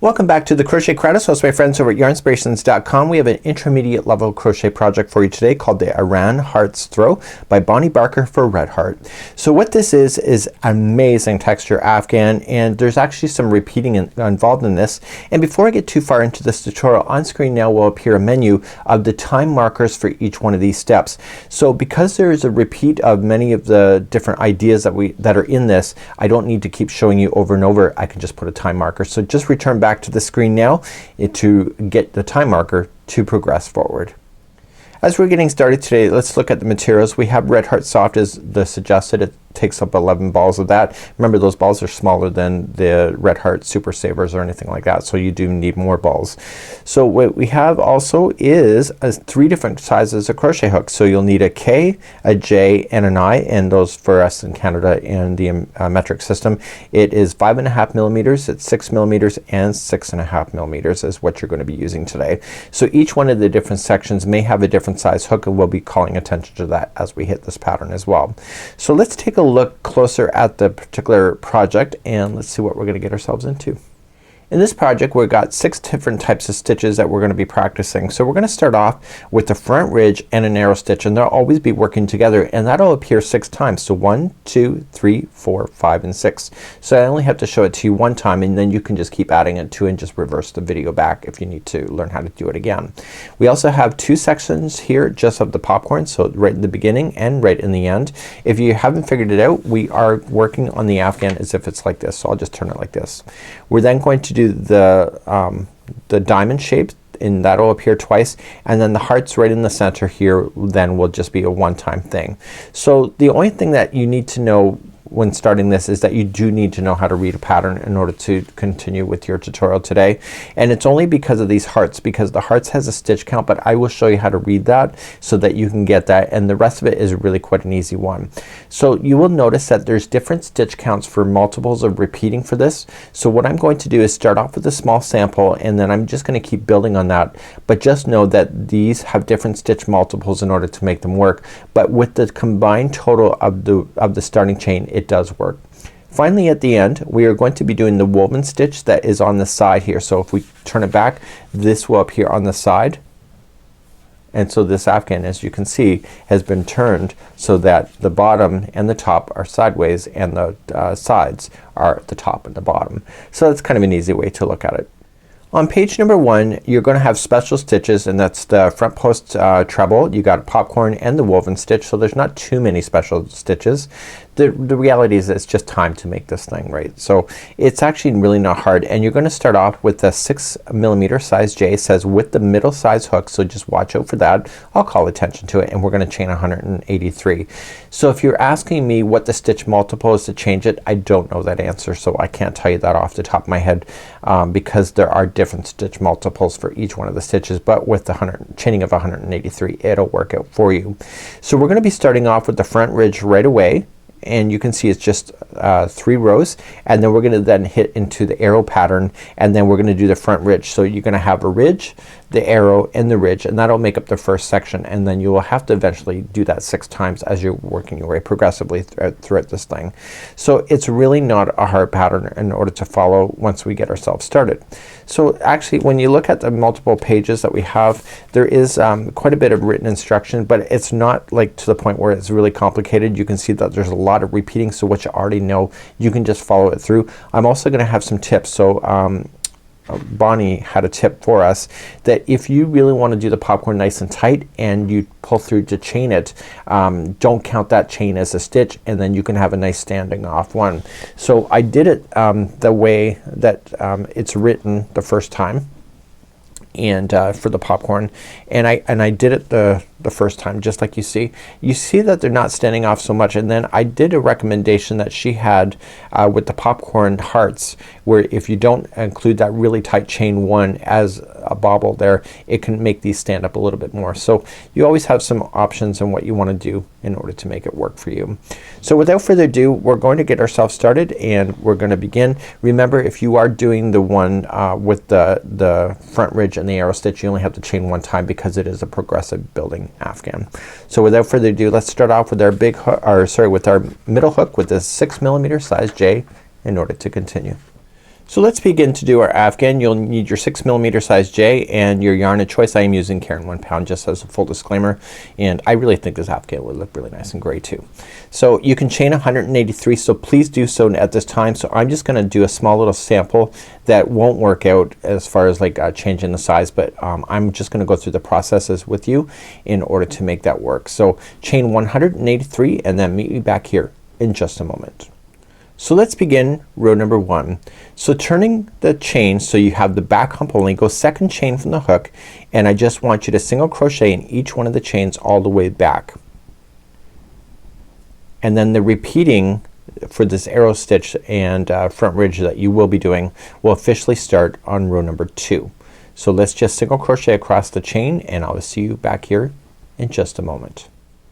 Welcome back to the Crochet Credits. Host my friends over at yarnspirations.com. We have an intermediate level crochet project for you today called the Aran Hearts Throw by Bonnie Barker for Red Heart. So what this is amazing texture afghan, and there's actually some repeating involved in this. And before I get too far into this tutorial, on screen now will appear a menu of the time markers for each one of these steps. So because there is a repeat of many of the different ideas that are in this, I don't need to keep showing you over and over. I can just put a time marker. So just return back to the screen now to get the time marker to progress forward. As we're getting started today, let's look at the materials. We have Red Heart Soft as the suggested. It takes up 11 balls of that. Remember, those balls are smaller than the Red Heart Super Savers or anything like that, so you do need more balls. So what we have also is 3 different sizes of crochet hooks. So you'll need a K, a J, and an I, and those for us in Canada and the metric system. It is 5.5 millimeters, it's 6 millimeters, and 6.5 millimeters is what you're going to be using today. So each one of the different sections may have a different size hook, and we'll be calling attention to that as we hit this pattern as well. So let's take a look closer at the particular project and let's see what we're gonna get ourselves into. In this project we've got 6 different types of stitches that we're going to be practicing. So we're going to start off with the front ridge and an arrow stitch, and they'll always be working together, and that'll appear 6 times. So 1, 2, 3, 4, 5, and 6. So I only have to show it to you one time, and then you can just keep adding it to and just reverse the video back if you need to learn how to do it again. We also have 2 sections here just of the popcorn, so right in the beginning and right in the end. If you haven't figured it out, we are working on the afghan as if it's like this. So I'll just turn it like this. We're then going to do the diamond shape, and that'll appear twice, and then the hearts right in the center here then will just be a one-time thing. So the only thing that you need to know when starting this is that you do need to know how to read a pattern in order to continue with your tutorial today. And it's only because of these hearts, because the hearts has a stitch count, but I will show you how to read that so that you can get that, and the rest of it is really quite an easy one. So you will notice that there's different stitch counts for multiples of repeating for this. So what I'm going to do is start off with a small sample, and then I'm just gonna keep building on that, but just know that these have different stitch multiples in order to make them work. But with the combined total of the starting chain, it does work. Finally, at the end we are going to be doing the woven stitch that is on the side here. So if we turn it back, this will appear on the side, and so this afghan, as you can see, has been turned so that the bottom and the top are sideways and the sides are at the top and the bottom. So that's kind of an easy way to look at it. On page number 1 you're going to have special stitches, and that's the front post treble. You got a popcorn and the woven stitch, so there's not too many special stitches. The reality is it's just time to make this thing, right? So it's actually really not hard, and you're going to start off with the 6 millimeter size J. It says with the middle size hook, so just watch out for that. I'll call attention to it, and we're going to chain 183. So if you're asking me what the stitch multiple is to change it, I don't know that answer, so I can't tell you that off the top of my head because there are different stitch multiples for each one of the stitches, but with the chaining of 183 it'll work out for you. So we're gonna be starting off with the front ridge right away, and you can see it's just 3 rows, and then we're gonna then hit into the arrow pattern, and then we're gonna do the front ridge. So you're gonna have a ridge, the arrow, and the ridge, and that'll make up the first section, and then you will have to eventually do that 6 times as you're working your way progressively throughout this thing. So it's really not a hard pattern in order to follow once we get ourselves started. So actually when you look at the multiple pages that we have, there is quite a bit of written instruction, but it's not like to the point where it's really complicated. You can see that there's a lot of repeating, so what you already know you can just follow it through. I'm also gonna have some tips. So Bonnie had a tip for us that if you really want to do the popcorn nice and tight and you pull through to chain it, don't count that chain as a stitch, and then you can have a nice standing off one. So I did it the way that it's written the first time, and for the popcorn, and I did it the first time just like you see. You see that they're not standing off so much, and then I did a recommendation that she had with the popcorn hearts, where if you don't include that really tight chain 1 as a bobble there, it can make these stand up a little bit more. So you always have some options on what you want to do in order to make it work for you. So without further ado, we're going to get ourselves started, and we're going to begin. Remember, if you are doing the one with the front ridge and the arrow stitch, you only have to chain 1 time because it is a progressive building afghan. So without further ado, let's start off with our big hook, or sorry, with our middle hook with the 6 millimeter size J in order to continue. So let's begin to do our afghan. You'll need your 6mm size J and your yarn of choice. I am using Caron 1 pound just as a full disclaimer, and I really think this afghan would look really nice and gray too. So you can chain 183, so please do so at this time. So I'm just gonna do a small little sample that won't work out as far as like changing the size, but I'm just gonna go through the processes with you in order to make that work. So chain 183 and then meet me back here in just a moment. So let's begin row number 1. So turning the chain so you have the back hump only, go second chain from the hook, and I just want you to single crochet in each one of the chains all the way back. And then the repeating for this arrow stitch and front ridge that you will be doing will officially start on row number 2. So let's just single crochet across the chain and I'll see you back here in just a moment.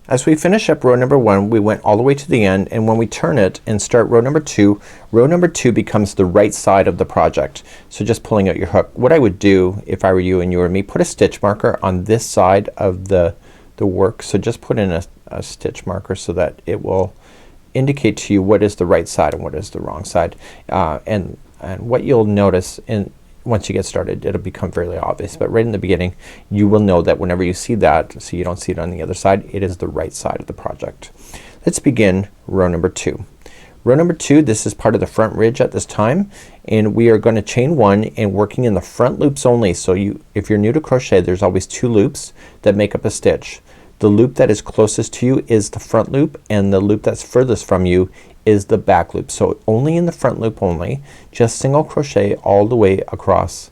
As we finish up row number 1, we went all the way to the end, and when we turn it and start row number 2 becomes the right side of the project. So just pulling out your hook. What I would do if I were you and you were me, put a stitch marker on this side of the work. So just put in a stitch marker so that it will indicate to you what is the right side and what is the wrong side. And what you'll notice once you get started, it'll become fairly obvious, but right in the beginning you will know that whenever you see that, so you don't see it on the other side, it is the right side of the project. Let's begin row number 2. Row number 2, this is part of the front ridge at this time, and we are going to chain 1 and working in the front loops only. So if you're new to crochet, there's always 2 loops that make up a stitch. The loop that is closest to you is the front loop, and the loop that's furthest from you is the back loop. So only in the front loop only, just single crochet all the way across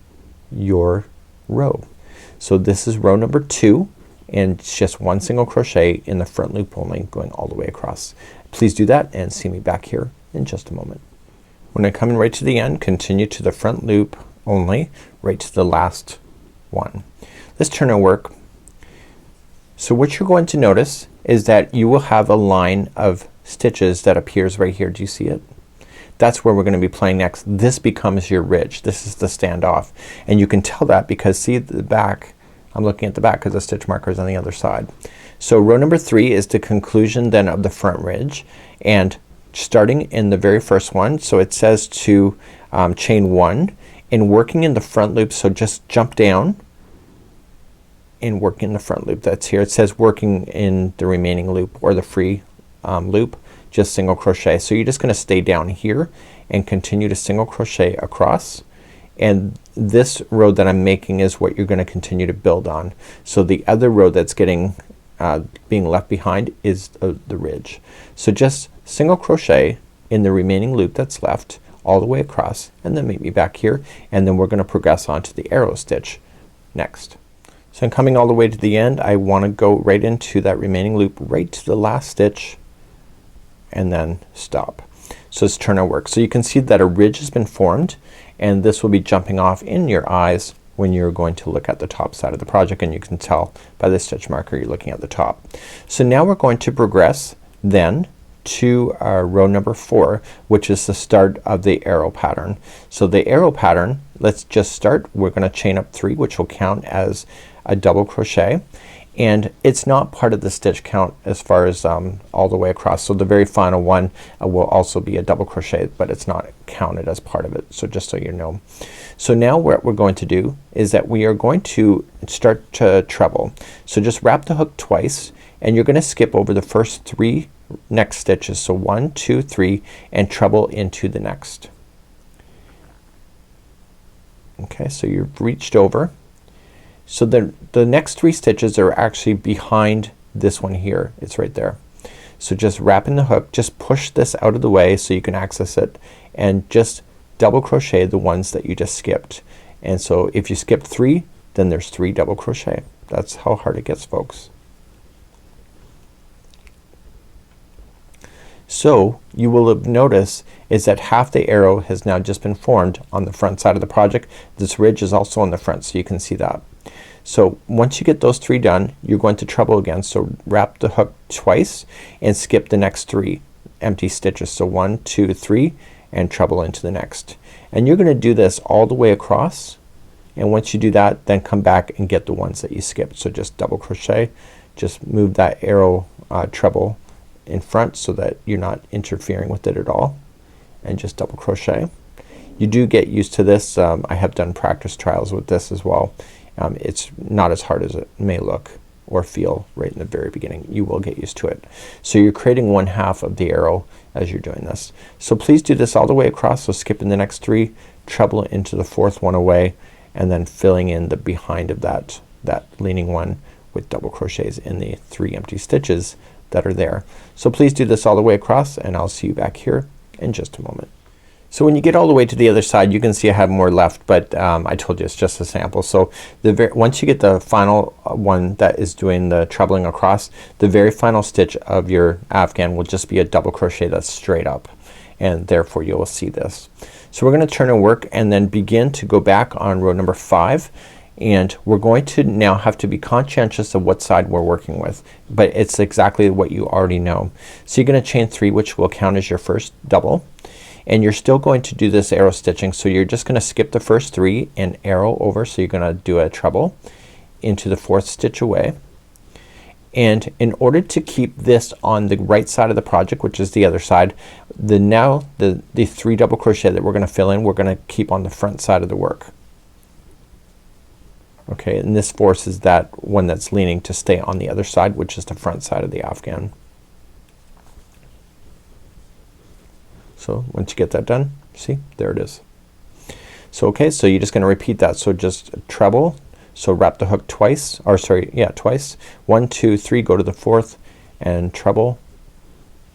your row. So this is row number 2, and it's just 1 single crochet in the front loop only going all the way across. Please do that and see me back here in just a moment. When I come in right to the end, continue to the front loop only right to the last one. Let's turn our work. So what you're going to notice is that you will have a line of stitches that appears right here. Do you see it? That's where we're going to be playing next. This becomes your ridge. This is the standoff, and you can tell that because see the back, I'm looking at the back because the stitch marker is on the other side. So row number 3 is the conclusion then of the front ridge, and starting in the very first one, so it says to chain 1 and working in the front loop. So just jump down and work in the front loop that's here. It says working in the remaining loop or the free loop, just single crochet. So you're just gonna stay down here and continue to single crochet across, and this row that I'm making is what you're gonna continue to build on. So the other row that's getting being left behind is the ridge. So just single crochet in the remaining loop that's left all the way across, and then meet me back here, and then we're gonna progress on to the arrow stitch next. So I'm coming all the way to the end. I want to go right into that remaining loop right to the last stitch and then stop. So let's turn our work. So you can see that a ridge has been formed, and this will be jumping off in your eyes when you're going to look at the top side of the project, and you can tell by the stitch marker you're looking at the top. So now we're going to progress then to our row number 4, which is the start of the arrow pattern. So the arrow pattern, let's just start. We're gonna chain up 3, which will count as a double crochet, and it's not part of the stitch count as far as all the way across. So the very final one will also be a double crochet, but it's not counted as part of it. So just so you know. So now what we're going to do is that we are going to start to treble. So just wrap the hook twice, and you're gonna skip over the first 3 next stitches. So 1, 2, 3, and treble into the next. Okay, so you've reached over. So the next 3 stitches are actually behind this one here. It's right there. So just wrap in the hook, just push this out of the way so you can access it, and just double crochet the ones that you just skipped. And so if you skip 3, then there's 3 double crochet. That's how hard it gets, folks. So you will have noticed is that half the arrow has now just been formed on the front side of the project. This ridge is also on the front, so you can see that. So once you get those 3 done, you're going to treble again. So wrap the hook twice and skip the next 3 empty stitches. So 1, 2, 3, and treble into the next. And you're gonna do this all the way across, and once you do that, then come back and get the ones that you skipped. So just double crochet, just move that arrow treble in front so that you're not interfering with it at all, and just double crochet. You do get used to this. I have done practice trials with this as well. It's not as hard as it may look or feel right in the very beginning. You will get used to it. So you're creating 1/2 of the arrow as you're doing this. So please do this all the way across. So skipping the next 3, treble into the 4th one away, and then filling in the behind of that leaning one with double crochets in the 3 empty stitches that are there. So please do this all the way across, and I'll see you back here in just a moment. So when you get all the way to the other side, you can see I have more left, but I told you it's just a sample. So once you get the final one that is doing the trebling across, the very final stitch of your afghan will just be a double crochet that's straight up, and therefore you will see this. So we're gonna turn and work and then begin to go back on row number 5, and we're going to now have to be conscientious of what side we're working with, but it's exactly what you already know. So you're gonna chain 3, which will count as your first double, and you're still going to do this arrow stitching. So you're just gonna skip the first 3 and arrow over. So you're gonna do a treble into the 4th stitch away, and in order to keep this on the right side of the project, which is the other side, the 3 double crochet that we're gonna fill in, we're gonna keep on the front side of the work. Okay, and this forces that one that's leaning to stay on the other side, which is the front side of the afghan. So once you get that done, see, there it is. So okay, so you're just gonna repeat that. So just treble, so wrap the hook twice, or sorry, yeah, twice. 1, 2, 3, go to the 4th and treble,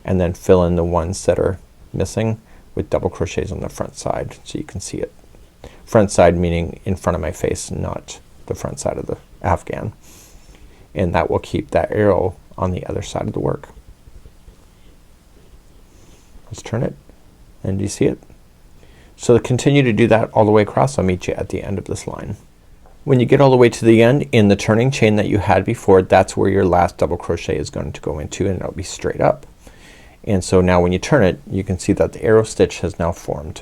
and then fill in the ones that are missing with double crochets on the front side so you can see it. Front side meaning in front of my face, not the front side of the afghan. And that will keep that arrow on the other side of the work. Let's turn it. And do you see it? So continue to do that all the way across. I'll meet you at the end of this line. When you get all the way to the end, in the turning chain that you had before, that's where your last double crochet is going to go into, and it'll be straight up. And so now when you turn it, you can see that the arrow stitch has now formed.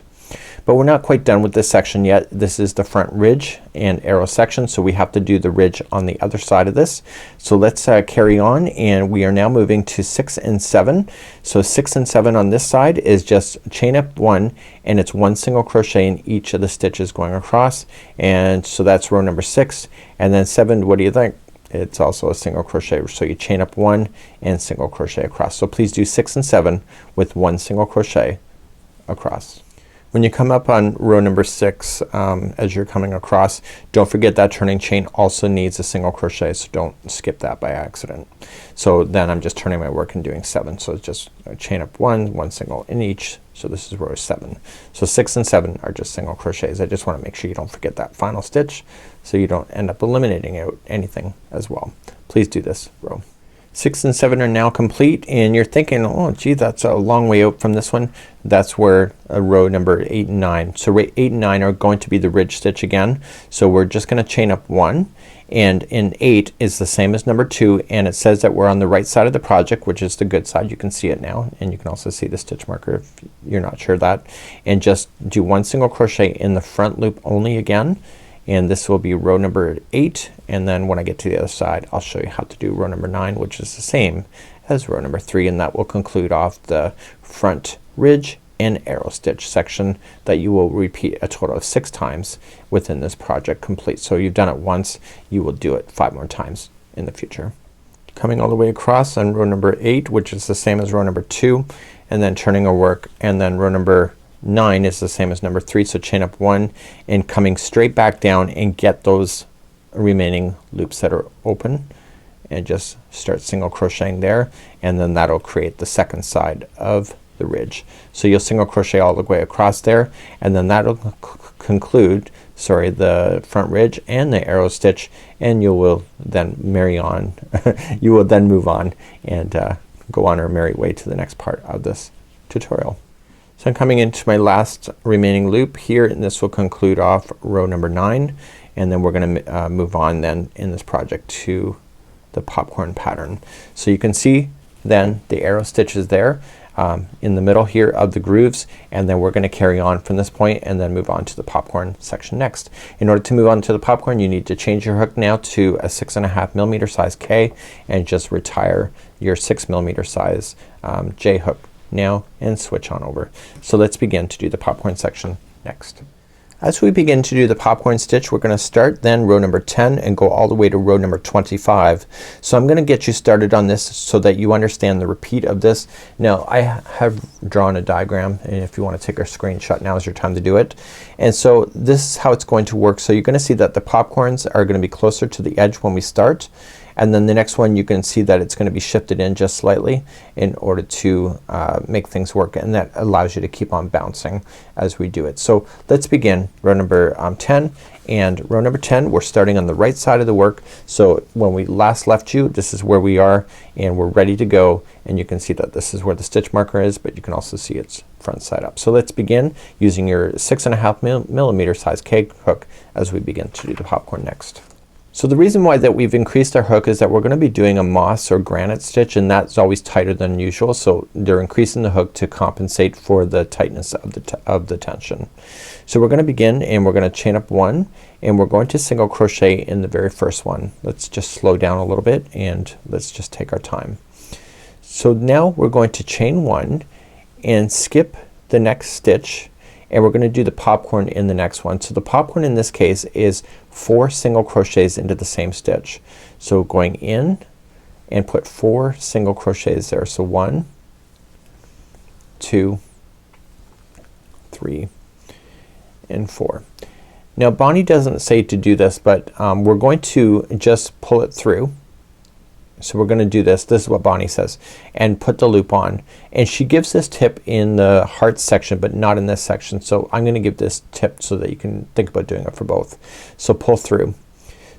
But we're not quite done with this section yet. This is the front ridge and arrow section, so we have to do the ridge on the other side of this. So let's carry on, and we are now moving to 6 and 7. So 6 and 7 on this side is just chain up 1, and it's 1 single crochet in each of the stitches going across, and so that's row number 6. And then 7, what do you think? It's also a single crochet. So you chain up 1 and single crochet across. So please do 6 and 7 with 1 single crochet across. When you come up on row number 6, as you're coming across, don't forget that turning chain also needs a single crochet, so don't skip that by accident. So then I'm just turning my work and doing 7. So it's just chain up 1, 1 single in each. So this is row 7. So 6 and 7 are just single crochets. I just want to make sure you don't forget that final stitch so you don't end up eliminating out anything as well. Please do this row. 6 and 7 are now complete, and you're thinking, oh gee, that's a long way out from this one. That's where row number 8 and 9. So row 8 and 9 are going to be the ridge stitch again. So we're just gonna chain up 1, and in 8 is the same as number 2, and it says that we're on the right side of the project, which is the good side. You can see it now, and you can also see the stitch marker if you're not sure of that. And just do 1 single crochet in the front loop only again, and this will be row number 8, and then when I get to the other side I'll show you how to do row number 9, which is the same as row number 3, and that will conclude off the front ridge and arrow stitch section that you will repeat a total of 6 times within this project complete. So you've done it once, you will do it 5 more times in the future. Coming all the way across on row number 8, which is the same as row number 2, and then turning our work, and then row number 9 is the same as number 3, so chain up 1 and coming straight back down and get those remaining loops that are open, and just start single crocheting there, and then that'll create the second side of the ridge. So you'll single crochet all the way across there, and then that'll conclude the front ridge and the arrow stitch, and you will then marry on you will then move on and go on our merry way to the next part of this tutorial. So I'm coming into my last remaining loop here, and this will conclude off row number 9, and then we're gonna move on then in this project to the popcorn pattern. So you can see then the arrow stitches there in the middle here of the grooves, and then we're gonna carry on from this point and then move on to the popcorn section next. In order to move on to the popcorn, you need to change your hook now to a 6.5 millimeter size K, and just retire your 6 millimeter size J hook now and switch on over. So let's begin to do the popcorn section next. As we begin to do the popcorn stitch, we're gonna start then row number 10 and go all the way to row number 25. So I'm gonna get you started on this so that you understand the repeat of this. Now I have drawn a diagram, and if you want to take a screenshot, now is your time to do it. And so this is how it's going to work. So you're gonna see that the popcorns are gonna be closer to the edge when we start, and then the next one you can see that it's gonna be shifted in just slightly in order to make things work, and that allows you to keep on bouncing as we do it. So let's begin row number 10, and row number 10 we're starting on the right side of the work. So when we last left you, this is where we are, and we're ready to go, and you can see that this is where the stitch marker is, but you can also see it's front side up. So let's begin using your 6.5 millimeter size K hook as we begin to do the popcorn next. So the reason why that we've increased our hook is that we're gonna be doing a moss or granite stitch, and that's always tighter than usual. So they're increasing the hook to compensate for the tightness of the tension. So we're gonna begin, and we're gonna chain up 1, and we're going to single crochet in the very first one. Let's just slow down a little bit, and let's just take our time. So now we're going to chain 1 and skip the next stitch, and we're gonna do the popcorn in the next one. So the popcorn in this case is 4 single crochets into the same stitch. So going in and put 4 single crochets there. So 1, 2, 3 and 4. Now Bonnie doesn't say to do this, but we're going to just pull it through. So we're gonna do this. This is what Bonnie says, and put the loop on. And she gives this tip in the hearts section, but not in this section. So I'm gonna give this tip so that you can think about doing it for both. So pull through.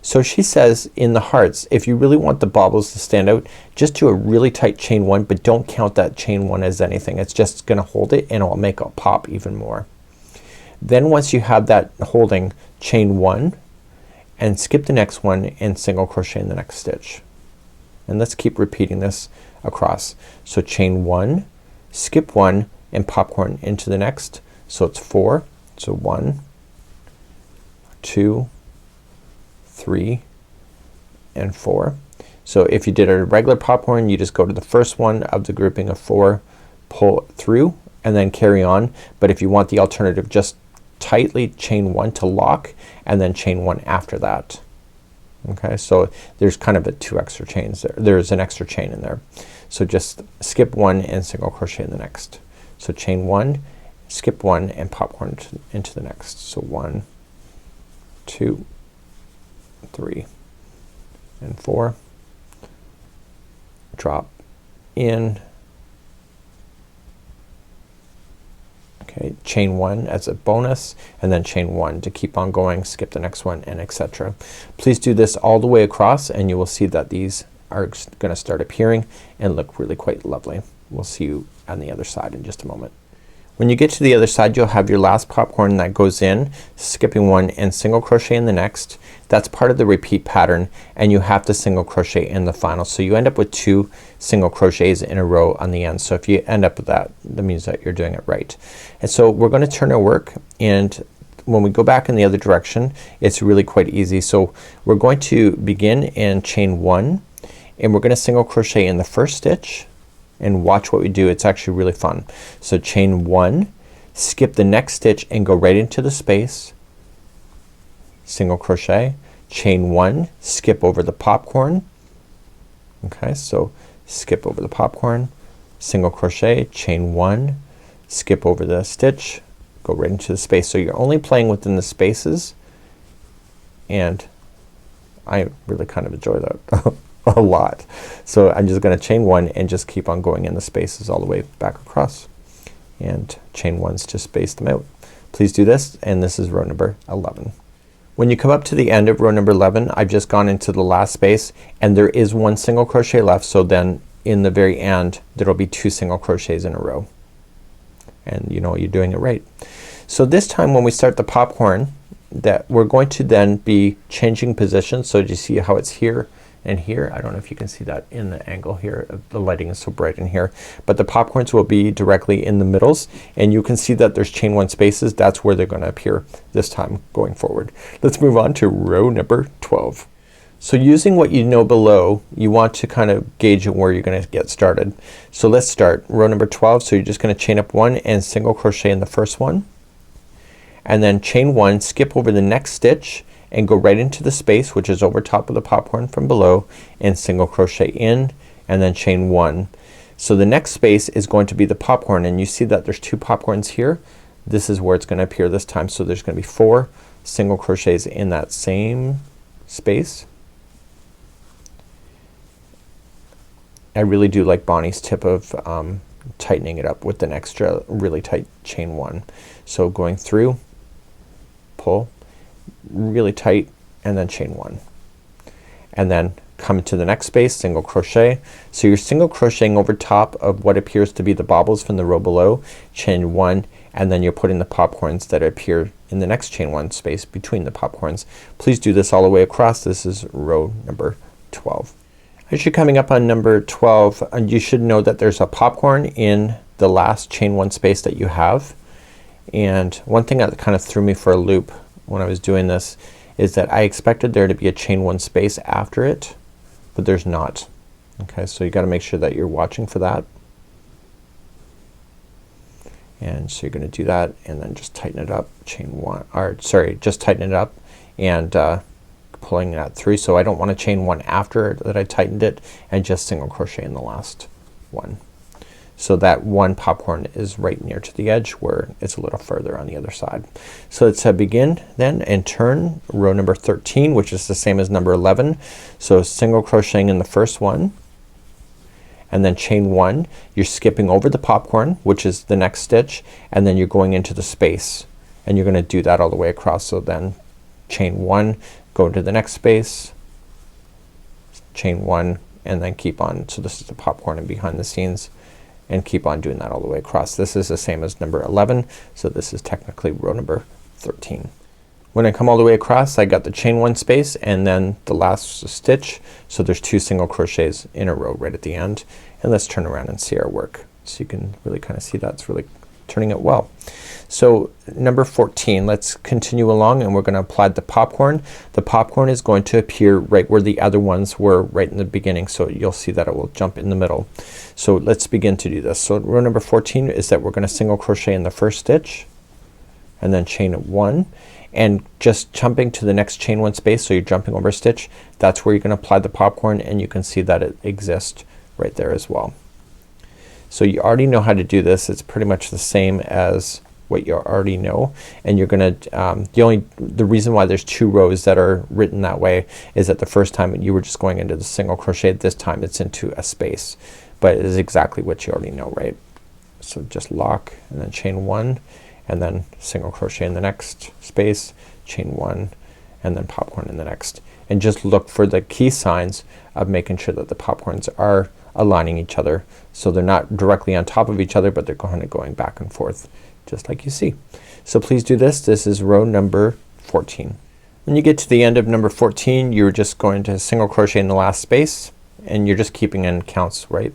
So she says in the hearts, if you really want the bobbles to stand out, just do a really tight chain 1, but don't count that chain 1 as anything. It's just gonna hold it, and it'll make it pop even more. Then once you have that holding, chain 1 and skip the next one and single crochet in the next stitch. And let's keep repeating this across. So chain 1, skip 1 and popcorn into the next. So it's 4. So 1, 2, 3 and 4. So if you did a regular popcorn, you just go to the first one of the grouping of 4, pull through and then carry on. But if you want the alternative, just tightly chain 1 to lock and then chain 1 after that. Okay, so there's kind of 2 extra chains there. There's an extra chain in there. So just skip 1 and single crochet in the next. So chain 1, skip 1 and popcorn into the next. So 1, 2, 3 and 4. Drop in. Okay, chain 1 as a bonus, and then chain 1 to keep on going, skip the next one, and etc. Please do this all the way across, and you will see that these are gonna start appearing and look really quite lovely. We'll see you on the other side in just a moment. When you get to the other side, you'll have your last popcorn that goes in, skipping 1 and single crochet in the next. That's part of the repeat pattern, and you have to single crochet in the final. So you end up with 2 single crochets in a row on the end. So if you end up with that, that means that you're doing it right. And so we're gonna turn our work, and when we go back in the other direction, it's really quite easy. So we're going to begin and chain 1, and we're gonna single crochet in the first stitch, and watch what we do. It's actually really fun. So chain 1, skip the next stitch and go right into the space, single crochet, chain 1, skip over the popcorn. Okay, so skip over the popcorn, single crochet, chain 1, skip over the stitch, go right into the space. So you're only playing within the spaces, and I really kind of enjoy that a lot. So I'm just gonna chain 1 and just keep on going in the spaces all the way back across, and chain 1s to space them out. Please do this, and this is row number 11. When you come up to the end of row number 11, I've just gone into the last space, and there is 1 single crochet left. So then in the very end there'll be 2 single crochets in a row, and you know you're doing it right. So this time when we start the popcorn, that we're going to then be changing positions. So do you see how it's here and here? I don't know if you can see that in the angle here. The lighting is so bright in here, but the popcorns will be directly in the middles, and you can see that there's chain 1 spaces. That's where they're gonna appear this time going forward. Let's move on to row number 12. So using what you know below, you want to kind of gauge where you're gonna get started. So let's start row number 12. So you're just gonna chain up 1 and single crochet in the first one, and then chain 1, skip over the next stitch and go right into the space which is over top of the popcorn from below, and single crochet in and then chain 1. So the next space is going to be the popcorn, and you see that there's 2 popcorns here. This is where it's gonna appear this time. So there's gonna be 4 single crochets in that same space. I really do like Bonnie's tip of tightening it up with an extra really tight chain 1. So going through, pull really tight, and then chain 1, and then come to the next space, single crochet. So you're single crocheting over top of what appears to be the baubles from the row below, chain 1, and then you're putting the popcorns that appear in the next chain 1 space between the popcorns. Please do this all the way across. This is row number 12. As you're coming up on number 12, you should know that there's a popcorn in the last chain 1 space that you have. And one thing that kind of threw me for a loop when I was doing this is that I expected there to be a chain 1 space after it, but there's not. Okay, so you gotta make sure that you're watching for that. And so you're gonna do that and then just tighten it up, chain 1, or sorry, just tighten it up and pulling that through. So I don't want to chain 1 after that I tightened it, and just single crochet in the last one. So that one popcorn is right near to the edge where it's a little further on the other side. So let's begin then and turn row number 13, which is the same as number 11. So single crocheting in the first one and then chain 1. You're skipping over the popcorn, which is the next stitch, and then you're going into the space, and you're gonna do that all the way across. So then chain 1, go to the next space, chain 1, and then keep on. So this is the popcorn and behind the scenes, and keep on doing that all the way across. This is the same as number 11, so this is technically row number 13. When I come all the way across, I got the chain 1 space and then the last stitch, so there's 2 single crochets in a row right at the end. And let's turn around and see our work so you can really kind of see that it's really turning it well. So number 14, let's continue along, and we're gonna apply the popcorn. The popcorn is going to appear right where the other ones were right in the beginning, so you'll see that it will jump in the middle. So let's begin to do this. So row number 14 is that we're gonna single crochet in the first stitch and then chain 1, and just jumping to the next chain 1 space, so you're jumping over a stitch, that's where you're gonna apply the popcorn, and you can see that it exists right there as well. So you already know how to do this. It's pretty much the same as what you already know, and you're gonna the reason why there's 2 rows that are written that way is that the first time you were just going into the single crochet, this time it's into a space, but it is exactly what you already know, right? So just lock and then chain 1 and then single crochet in the next space, chain 1, and then popcorn in the next, and just look for the key signs of making sure that the popcorns are aligning each other, so they're not directly on top of each other, but they're kind of going back and forth just like you see. So please do this. This is row number 14. When you get to the end of number 14, you're just going to single crochet in the last space, and you're just keeping in counts, right?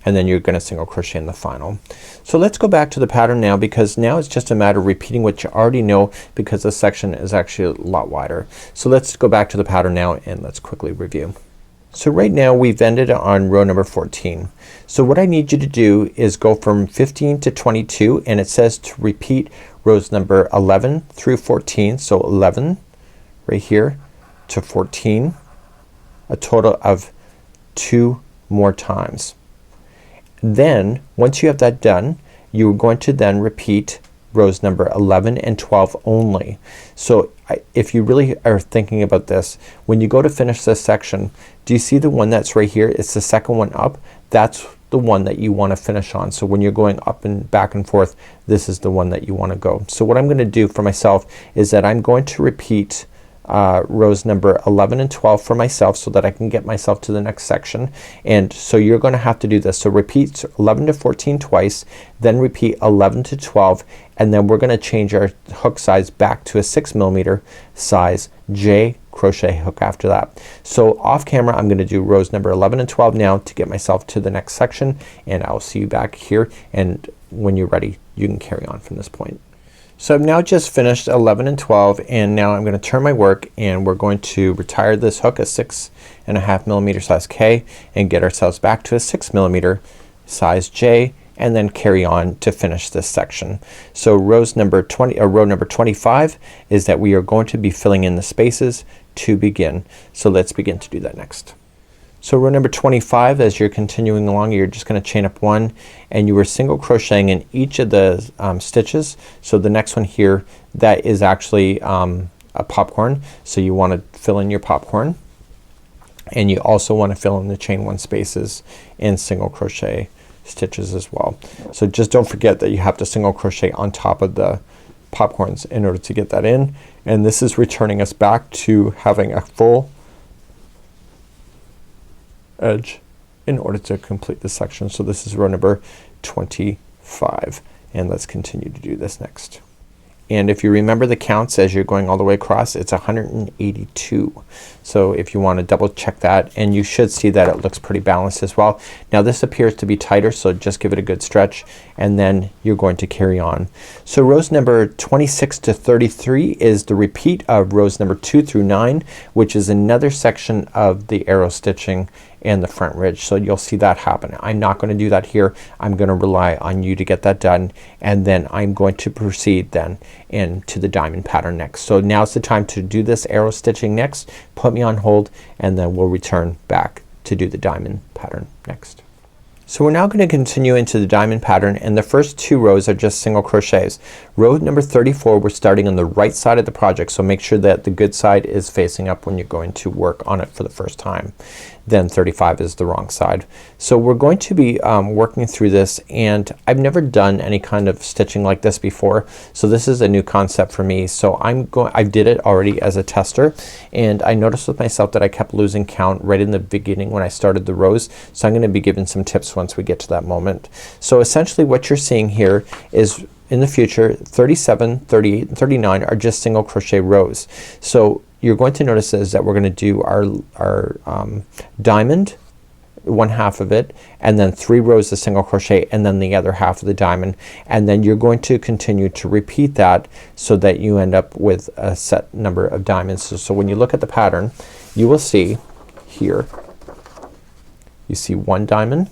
And then you're gonna single crochet in the final. So let's go back to the pattern now, because now it's just a matter of repeating what you already know, because this section is actually a lot wider. So let's go back to the pattern now and let's quickly review. So right now we've ended on row number 14. So what I need you to do is go from 15 to 22, and it says to repeat rows number 11 through 14. So 11 right here to 14, a total of 2 more times. Then once you have that done, you're going to then repeat rows number 11 and 12 only. So if you really are thinking about this, when you go to finish this section, do you see the one that's right here? It's the second one up. That's the one that you want to finish on. So when you're going up and back and forth, this is the one that you want to go. So what I'm gonna do for myself is that I'm going to repeat rows number 11 and 12 for myself, so that I can get myself to the next section. And so you're gonna have to do this. So repeat 11 to 14 twice, then repeat 11 to 12, and then we're gonna change our hook size back to a 6mm size J crochet hook after that. So off camera I'm gonna do rows number 11 and 12 now to get myself to the next section, and I'll see you back here, and when you're ready you can carry on from this point. So I've now just finished 11 and 12, and now I'm gonna turn my work, and we're going to retire this hook a 6.5mm size K and get ourselves back to a 6mm size J, and then carry on to finish this section. So row number 25 is that we are going to be filling in the spaces to begin. So let's begin to do that next. So row number 25, as you're continuing along, you're just gonna chain up one, and you are single crocheting in each of the stitches. So the next one here, that is actually a popcorn, so you want to fill in your popcorn, and you also want to fill in the chain one spaces in single crochet stitches as well. So just don't forget that you have to single crochet on top of the popcorns in order to get that in, and this is returning us back to having a full edge in order to complete this section. So this is row number 25, and let's continue to do this next. And if you remember the counts as you're going all the way across, it's 182. So if you want to double check that, and you should see that it looks pretty balanced as well. Now this appears to be tighter, so just give it a good stretch, and then you're going to carry on. So rows number 26 to 33 is the repeat of rows number 2 through 9, which is another section of the arrow stitching and the front ridge. So you'll see that happen. I'm not going to do that here. I'm going to rely on you to get that done, and then I'm going to proceed then into the diamond pattern next. So now's the time to do this arrow stitching next. Put me on hold, and then we'll return back to do the diamond pattern next. So we're now going to continue into the diamond pattern, and the first two rows are just single crochets. Row number 34, we're starting on the right side of the project, so make sure that the good side is facing up when you're going to work on it for the first time. Then 35 is the wrong side. So we're going to be working through this, and I've never done any kind of stitching like this before, so this is a new concept for me. So I did it already as a tester, and I noticed with myself that I kept losing count right in the beginning when I started the rows. So I'm going to be giving some tips once we get to that moment. So essentially what you're seeing here is in the future 37, 38, and 39 are just single crochet rows. So you're going to notice is that we're going to do our diamond, one half of it, and then 3 rows of single crochet, and then the other half of the diamond, and then you're going to continue to repeat that so that you end up with a set number of diamonds. So when you look at the pattern, you will see here, you see 1 diamond,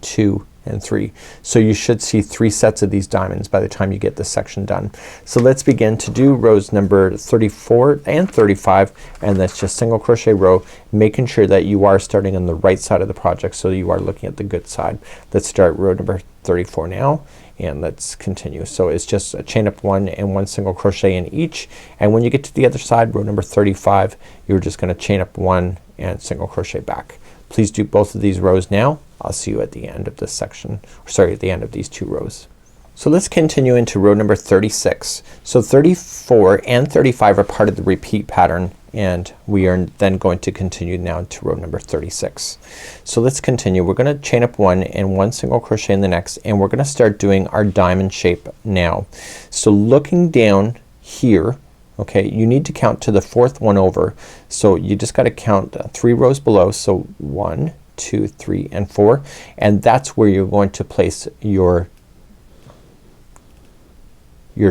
2, and 3. So you should see 3 sets of these diamonds by the time you get this section done. So let's begin to do rows number 34 and 35, and that's just single crochet row, making sure that you are starting on the right side of the project, so you are looking at the good side. Let's start row number 34 now, and let's continue. So it's just a chain up 1 and 1 single crochet in each, and when you get to the other side, row number 35, you're just gonna chain up 1 and single crochet back. Please do both of these rows now. I'll see you at the end of this section, sorry, at the end of these 2 rows. So let's continue into row number 36. So 34 and 35 are part of the repeat pattern, and we are then going to continue now to row number 36. So let's continue. We're gonna chain up 1 and 1 single crochet in the next, and we're gonna start doing our diamond shape now. So looking down here, okay, you need to count to the 4th one over. So you just gotta count 3 rows below. So 1, 2, 3, and 4, and that's where you're going to place your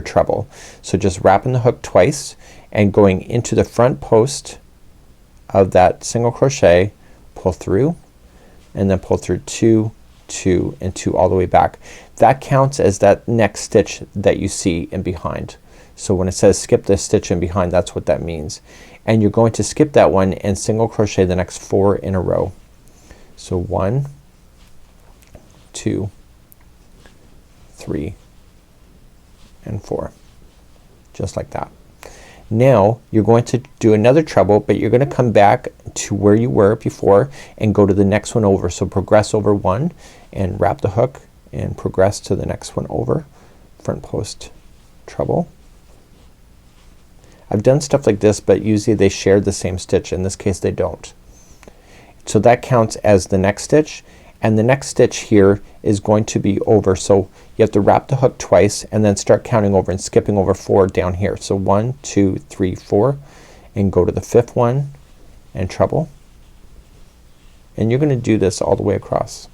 treble. So just wrapping the hook twice and going into the front post of that single crochet, pull through, and then pull through 2, 2, and 2 all the way back. That counts as that next stitch that you see in behind. So when it says skip this stitch in behind, that's what that means. And you're going to skip that one and single crochet the next 4 in a row. So 1, 2, 3, and 4, just like that. Now you're going to do another treble, but you're going to come back to where you were before and go to the next one over. So progress over 1 and wrap the hook and progress to the next one over, front post treble. I've done stuff like this, but usually they share the same stitch. In this case they don't. So that counts as the next stitch, and the next stitch here is going to be over. So you have to wrap the hook twice and then start counting over and skipping over 4 down here. So 1, 2, 3, 4, and go to the 5th one and treble, and you're gonna do this all the way across.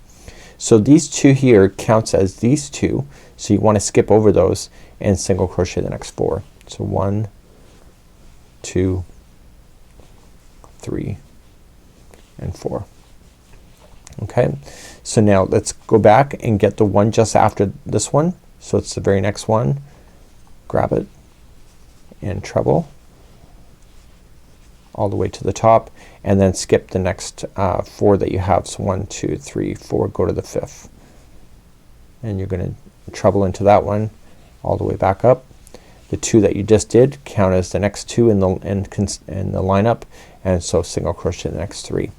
So these 2 here counts as these 2, so you want to skip over those and single crochet the next 4. So 1, 2, 3, and 4. Okay, so now let's go back and get the one just after this one. So it's the very next one. Grab it and treble all the way to the top, and then skip the next 4 that you have. So 1, 2, 3, 4, go to the 5th, and you're gonna treble into that one all the way back up. The 2 that you just did count as the next 2 in the lineup, and so single crochet the next 3.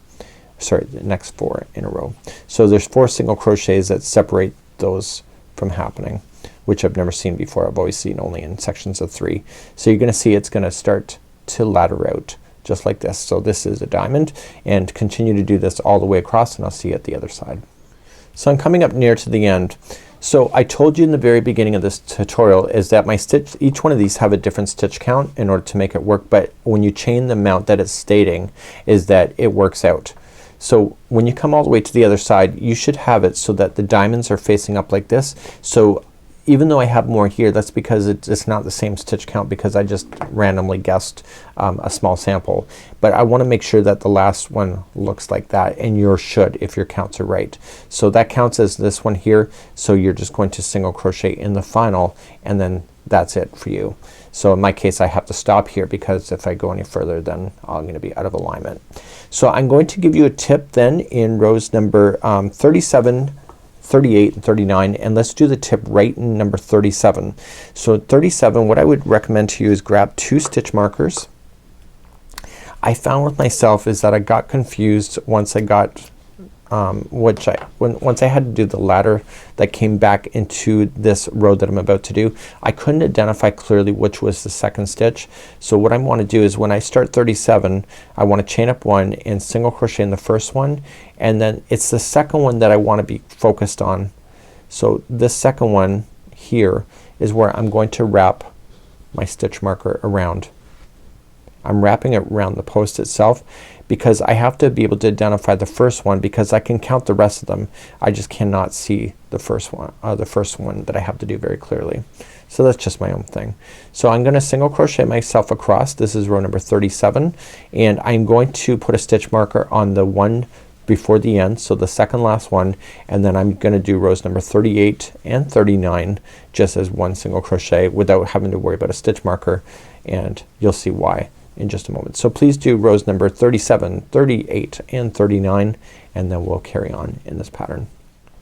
Sorry, the next 4 in a row. So there's 4 single crochets that separate those from happening, which I've never seen before. I've always seen only in sections of 3. So you're gonna see it's gonna start to ladder out just like this. So this is a diamond, and continue to do this all the way across, and I'll see you at the other side. So I'm coming up near to the end. So I told you in the very beginning of this tutorial is that my stitch, each one of these have a different stitch count in order to make it work, but when you chain the amount that it's stating is that it works out. So when you come all the way to the other side, you should have it so that the diamonds are facing up like this. So even though I have more here, that's because it's not the same stitch count, because I just randomly guessed a small sample. But I want to make sure that the last one looks like that, and yours should if your counts are right. So that counts as this one here, so you're just going to single crochet in the final, and then that's it for you. So in my case I have to stop here, because if I go any further then I'm gonna be out of alignment. So I'm going to give you a tip then in rows number 37, 38 and 39, and let's do the tip right in number 37. So 37, what I would recommend to you is grab 2 stitch markers. I found with myself is that I got confused once I got once I had to do the ladder that came back into this row that I'm about to do. I couldn't identify clearly which was the second stitch. So what I want to do is when I start 37, I want to chain up 1 and single crochet in the first one, and then it's the second one that I want to be focused on. So this second one here is where I'm going to wrap my stitch marker around. I'm wrapping it around the post itself, because I have to be able to identify the first one, because I can count the rest of them. I just cannot see the first one that I have to do very clearly. So that's just my own thing. So I'm gonna single crochet myself across. This is row number 37, and I'm going to put a stitch marker on the one before the end, so the second last one, and then I'm gonna do rows number 38 and 39 just as one single crochet without having to worry about a stitch marker, and you'll see why in just a moment. So please do rows number 37, 38 and 39, and then we'll carry on in this pattern.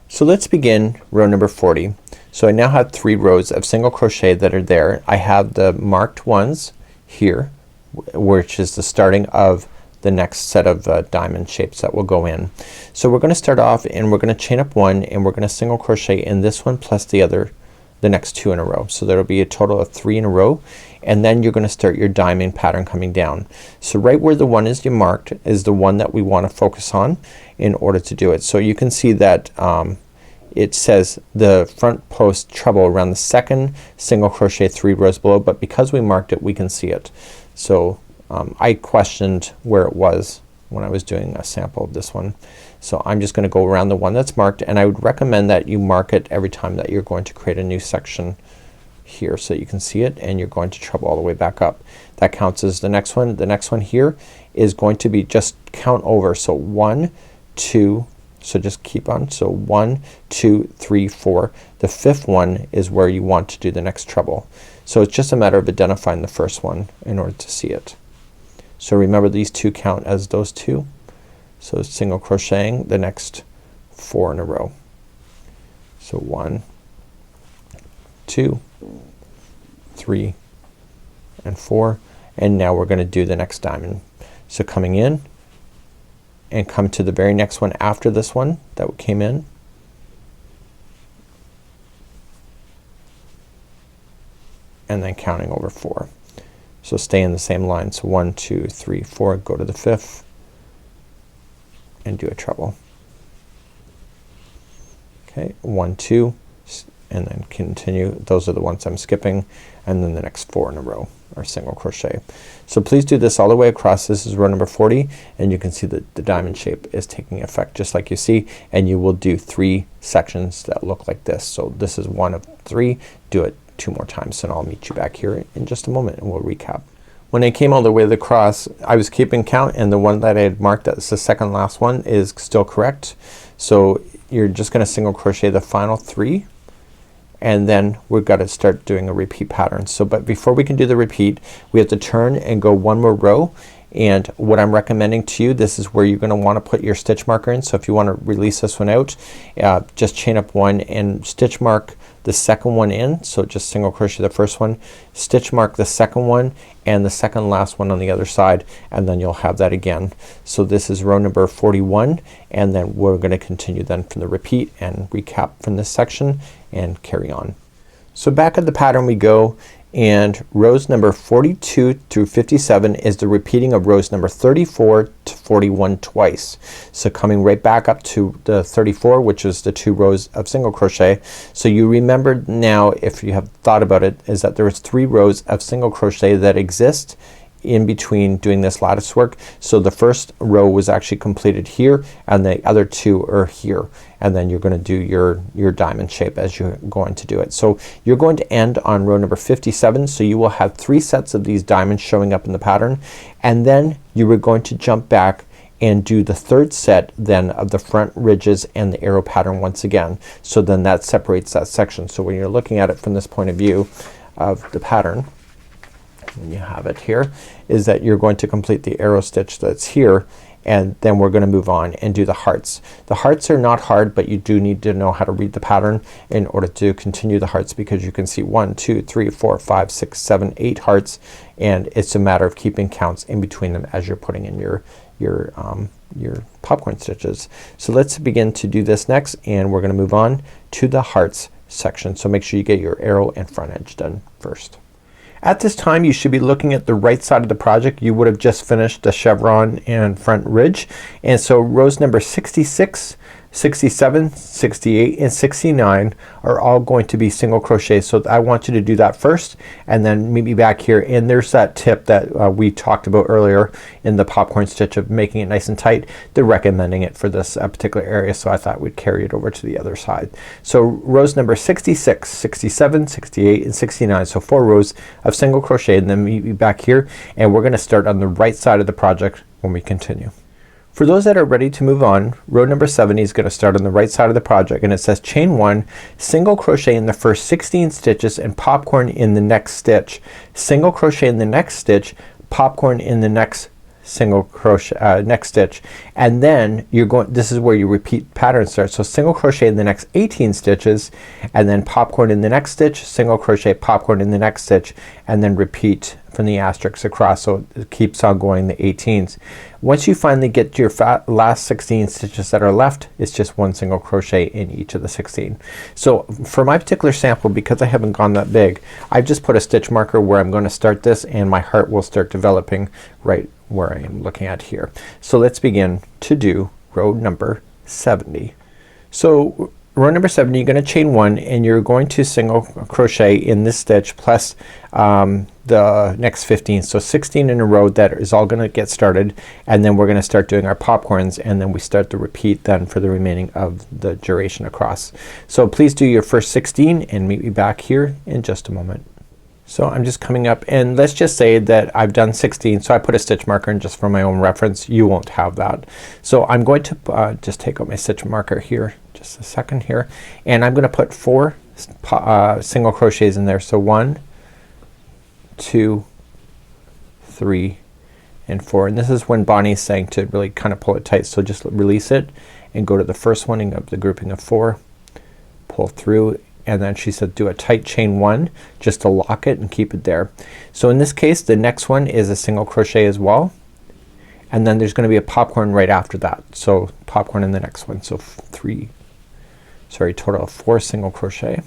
So let's begin row number 40. So I now have 3 rows of single crochet that are there. I have the marked ones here, which is the starting of the next set of diamond shapes that will go in. So we're gonna start off and we're gonna chain up 1 and we're gonna single crochet in this one plus the next 2 in a row. So there'll be a total of 3 in a row, and then you're gonna start your diamond pattern coming down. So right where the one is you marked is the one that we want to focus on in order to do it. So you can see that it says the front post treble around the second single crochet 3 rows below, but because we marked it we can see it. So I questioned where it was when I was doing a sample of this one. So I'm just gonna go around the one that's marked, and I would recommend that you mark it every time that you're going to create a new section here so you can see it, and you're going to treble all the way back up. That counts as the next one. The next one here is going to be just count over. So 1, 2, so just keep on. So 1, 2, 3, 4. The 5th one is where you want to do the next treble. So it's just a matter of identifying the first one in order to see it. So remember these 2 count as those 2. So single crocheting the next 4 in a row. So 1, 2, 3 and 4, and now we're gonna do the next diamond. So coming in and come to the very next one after this one that came in, and then counting over 4. So stay in the same line. So 1, 2, 3, 4, go to the 5th and do a treble. Okay, 1, 2, and then continue. Those are the ones I'm skipping, and then the next 4 in a row are single crochet. So please do this all the way across. This is row number 40, and you can see that the diamond shape is taking effect just like you see, and you will do 3 sections that look like this. So this is 1 of 3. Do it 2 more times, and I'll meet you back here in just a moment and we'll recap. When I came all the way across, I was keeping count, and the one that I had marked that's the second last one is still correct. So you're just gonna single crochet the final 3 and then we've got to start doing a repeat pattern. So but before we can do the repeat we have to turn and go one more row, and what I'm recommending to you, this is where you're gonna want to put your stitch marker in. So if you want to release this one out, just chain up 1 and stitch mark the second one in. So just single crochet the first one, stitch mark the second one and the second last one on the other side, and then you'll have that again. So this is row number 41, and then we're gonna continue then from the repeat and recap from this section and carry on. So back at the pattern we go, and rows number 42 through 57 is the repeating of rows number 34 to 41 twice. So coming right back up to the 34, which is the 2 rows of single crochet. So you remember now, if you have thought about it, is that there's 3 rows of single crochet that exist in between doing this lattice work. So the first row was actually completed here and the other 2 are here, and then you're gonna do your diamond shape as you're going to do it. So you're going to end on row number 57, so you will have 3 sets of these diamonds showing up in the pattern, and then you are going to jump back and do the 3rd set then of the front ridges and the arrow pattern once again. So then that separates that section. So when you're looking at it from this point of view of the pattern, when you have it here, is that you're going to complete the arrow stitch that's here, and then we're gonna move on and do the hearts. The hearts are not hard, but you do need to know how to read the pattern in order to continue the hearts, because you can see 1, 2, 3, 4, 5, 6, 7, 8 hearts, and it's a matter of keeping counts in between them as you're putting in your popcorn stitches. So let's begin to do this next, and we're gonna move on to the hearts section. So make sure you get your arrow and front edge done first. At this time you should be looking at the right side of the project. You would have just finished the chevron and front ridge, and so rows number 66, 67, 68, and 69 are all going to be single crochet. So I want you to do that first and then meet me back here, and there's that tip that we talked about earlier in the popcorn stitch of making it nice and tight. They're recommending it for this particular area, so I thought we'd carry it over to the other side. So rows number 66, 67, 68, and 69. So 4 rows of single crochet, and then meet me back here, and we're gonna start on the right side of the project when we continue. For those that are ready to move on, row number 70 is gonna start on the right side of the project, and it says chain 1, single crochet in the first 16 stitches and popcorn in the next stitch, single crochet in the next stitch, popcorn in the next single crochet next stitch, and then you're going, this is where your repeat pattern starts. So single crochet in the next 18 stitches, and then popcorn in the next stitch, single crochet, popcorn in the next stitch, and then repeat from the asterisk across. So it keeps on going the 18s. Once you finally get to your last 16 stitches that are left, it's just 1 single crochet in each of the 16. So for my particular sample, because I haven't gone that big, I've just put a stitch marker where I'm going to start this, and my heart will start developing right where I am looking at here. So let's begin to do row number 70. So row number 70, you're gonna chain 1, and you're going to single crochet in this stitch plus the next 15. So 16 in a row. That is all gonna get started, and then we're gonna start doing our popcorns, and then we start the repeat then for the remaining of the duration across. So please do your first 16 and meet me back here in just a moment. So I'm just coming up, and let's just say that I've done 16, so I put a stitch marker in just for my own reference. You won't have that. So I'm going to just take out my stitch marker here just a second here, and I'm gonna put 4 single crochets in there. So 1, 2, 3, and 4, and this is when Bonnie's saying to really kind of pull it tight. So just release it and go to the first one and the grouping of 4, pull through, and then she said do a tight chain 1 just to lock it and keep it there. So in this case the next one is a single crochet as well, and then there's gonna be a popcorn right after that. So popcorn in the next one. So total of 4 single crochet,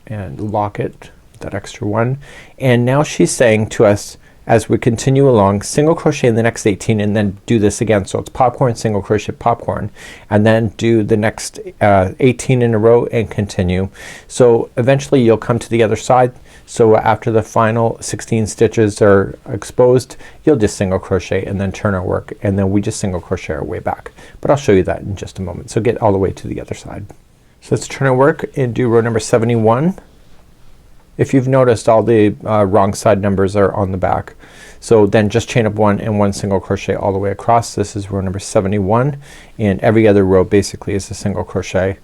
and lock it with that extra 1. And now she's saying to us, as we continue along, single crochet in the next 18, and then do this again. So it's popcorn, single crochet, popcorn, and then do the next 18 in a row and continue. So eventually you'll come to the other side. So after the final 16 stitches are exposed, you'll just single crochet and then turn our work, and then we just single crochet our way back. But I'll show you that in just a moment. So get all the way to the other side. So let's turn our work and do row number 71. If you've noticed, all the wrong side numbers are on the back. So then just chain up 1 and 1 single crochet all the way across. This is row number 71, and every other row basically is a single crochet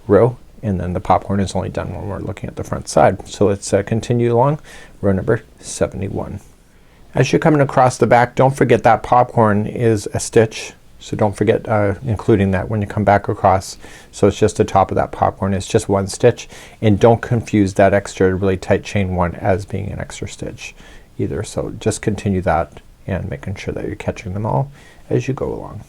row, and then the popcorn is only done when we're looking at the front side. So let's continue along row number 71. As you're coming across the back, don't forget that popcorn is a stitch. So don't forget including that when you come back across. So it's just the top of that popcorn. It's just 1 stitch, and don't confuse that extra really tight chain 1 as being an extra stitch either. So just continue that and making sure that you're catching them all as you go along.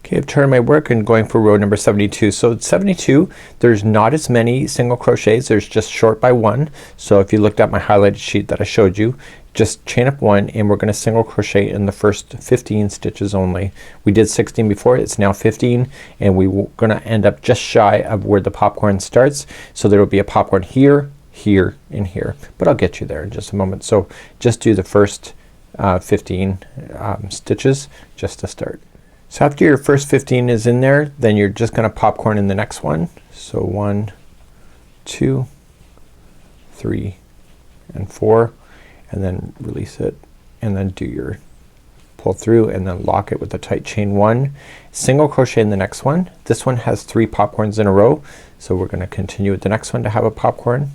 Okay, I've turned my work and going for row number 72. So at 72 there's not as many single crochets. There's just short by 1. So if you looked at my highlighted sheet that I showed you, just chain up 1 and we're gonna single crochet in the first 15 stitches only. We did 16 before, it's now 15, and we're gonna end up just shy of where the popcorn starts. So there will be a popcorn here, here, and here, but I'll get you there in just a moment. So just do the first 15 stitches just to start. So after your first 15 is in there, then you're just gonna popcorn in the next one. So 1, 2, 3, and 4, and then release it, and then do your pull through and then lock it with a tight chain 1, single crochet in the next one. This one has 3 popcorns in a row, so we're gonna continue with the next one to have a popcorn.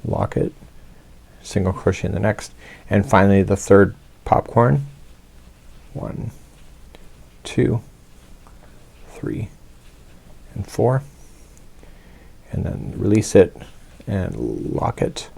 Lock it, single crochet in the next, and finally the third popcorn. 1, 2, 3, and 4, and then release it and lock it,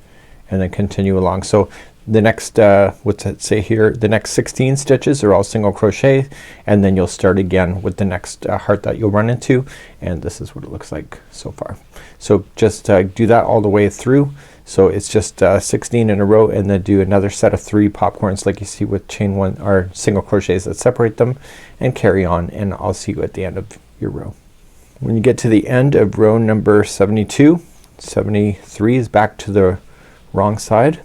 and then continue along. So the next what's it say here, the next 16 stitches are all single crochet, and then you'll start again with the next heart that you'll run into, and this is what it looks like so far. So just do that all the way through. So it's just 16 in a row, and then do another set of 3 popcorns like you see with chain 1 or single crochets that separate them, and carry on, and I'll see you at the end of your row. When you get to the end of row number 72, 73 is back to the wrong side,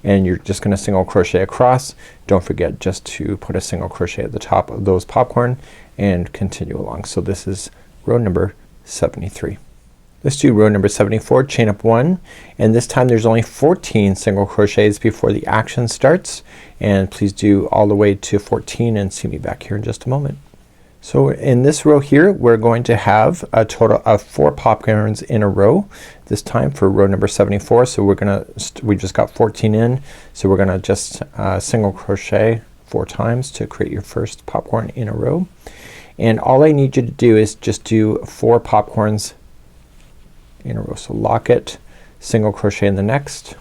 and you're just gonna single crochet across. Don't forget just to put a single crochet at the top of those popcorn and continue along. So this is row number 73. Let's do row number 74, chain up 1, and this time there's only 14 single crochets before the action starts, and please do all the way to 14 and see me back here in just a moment. So in this row here we're going to have a total of 4 popcorns in a row this time for row number 74. So we're gonna we just got 14 in, so we're gonna just single crochet 4 times to create your first popcorn in a row, and all I need you to do is just do 4 popcorns in a row. So lock it, single crochet in the next,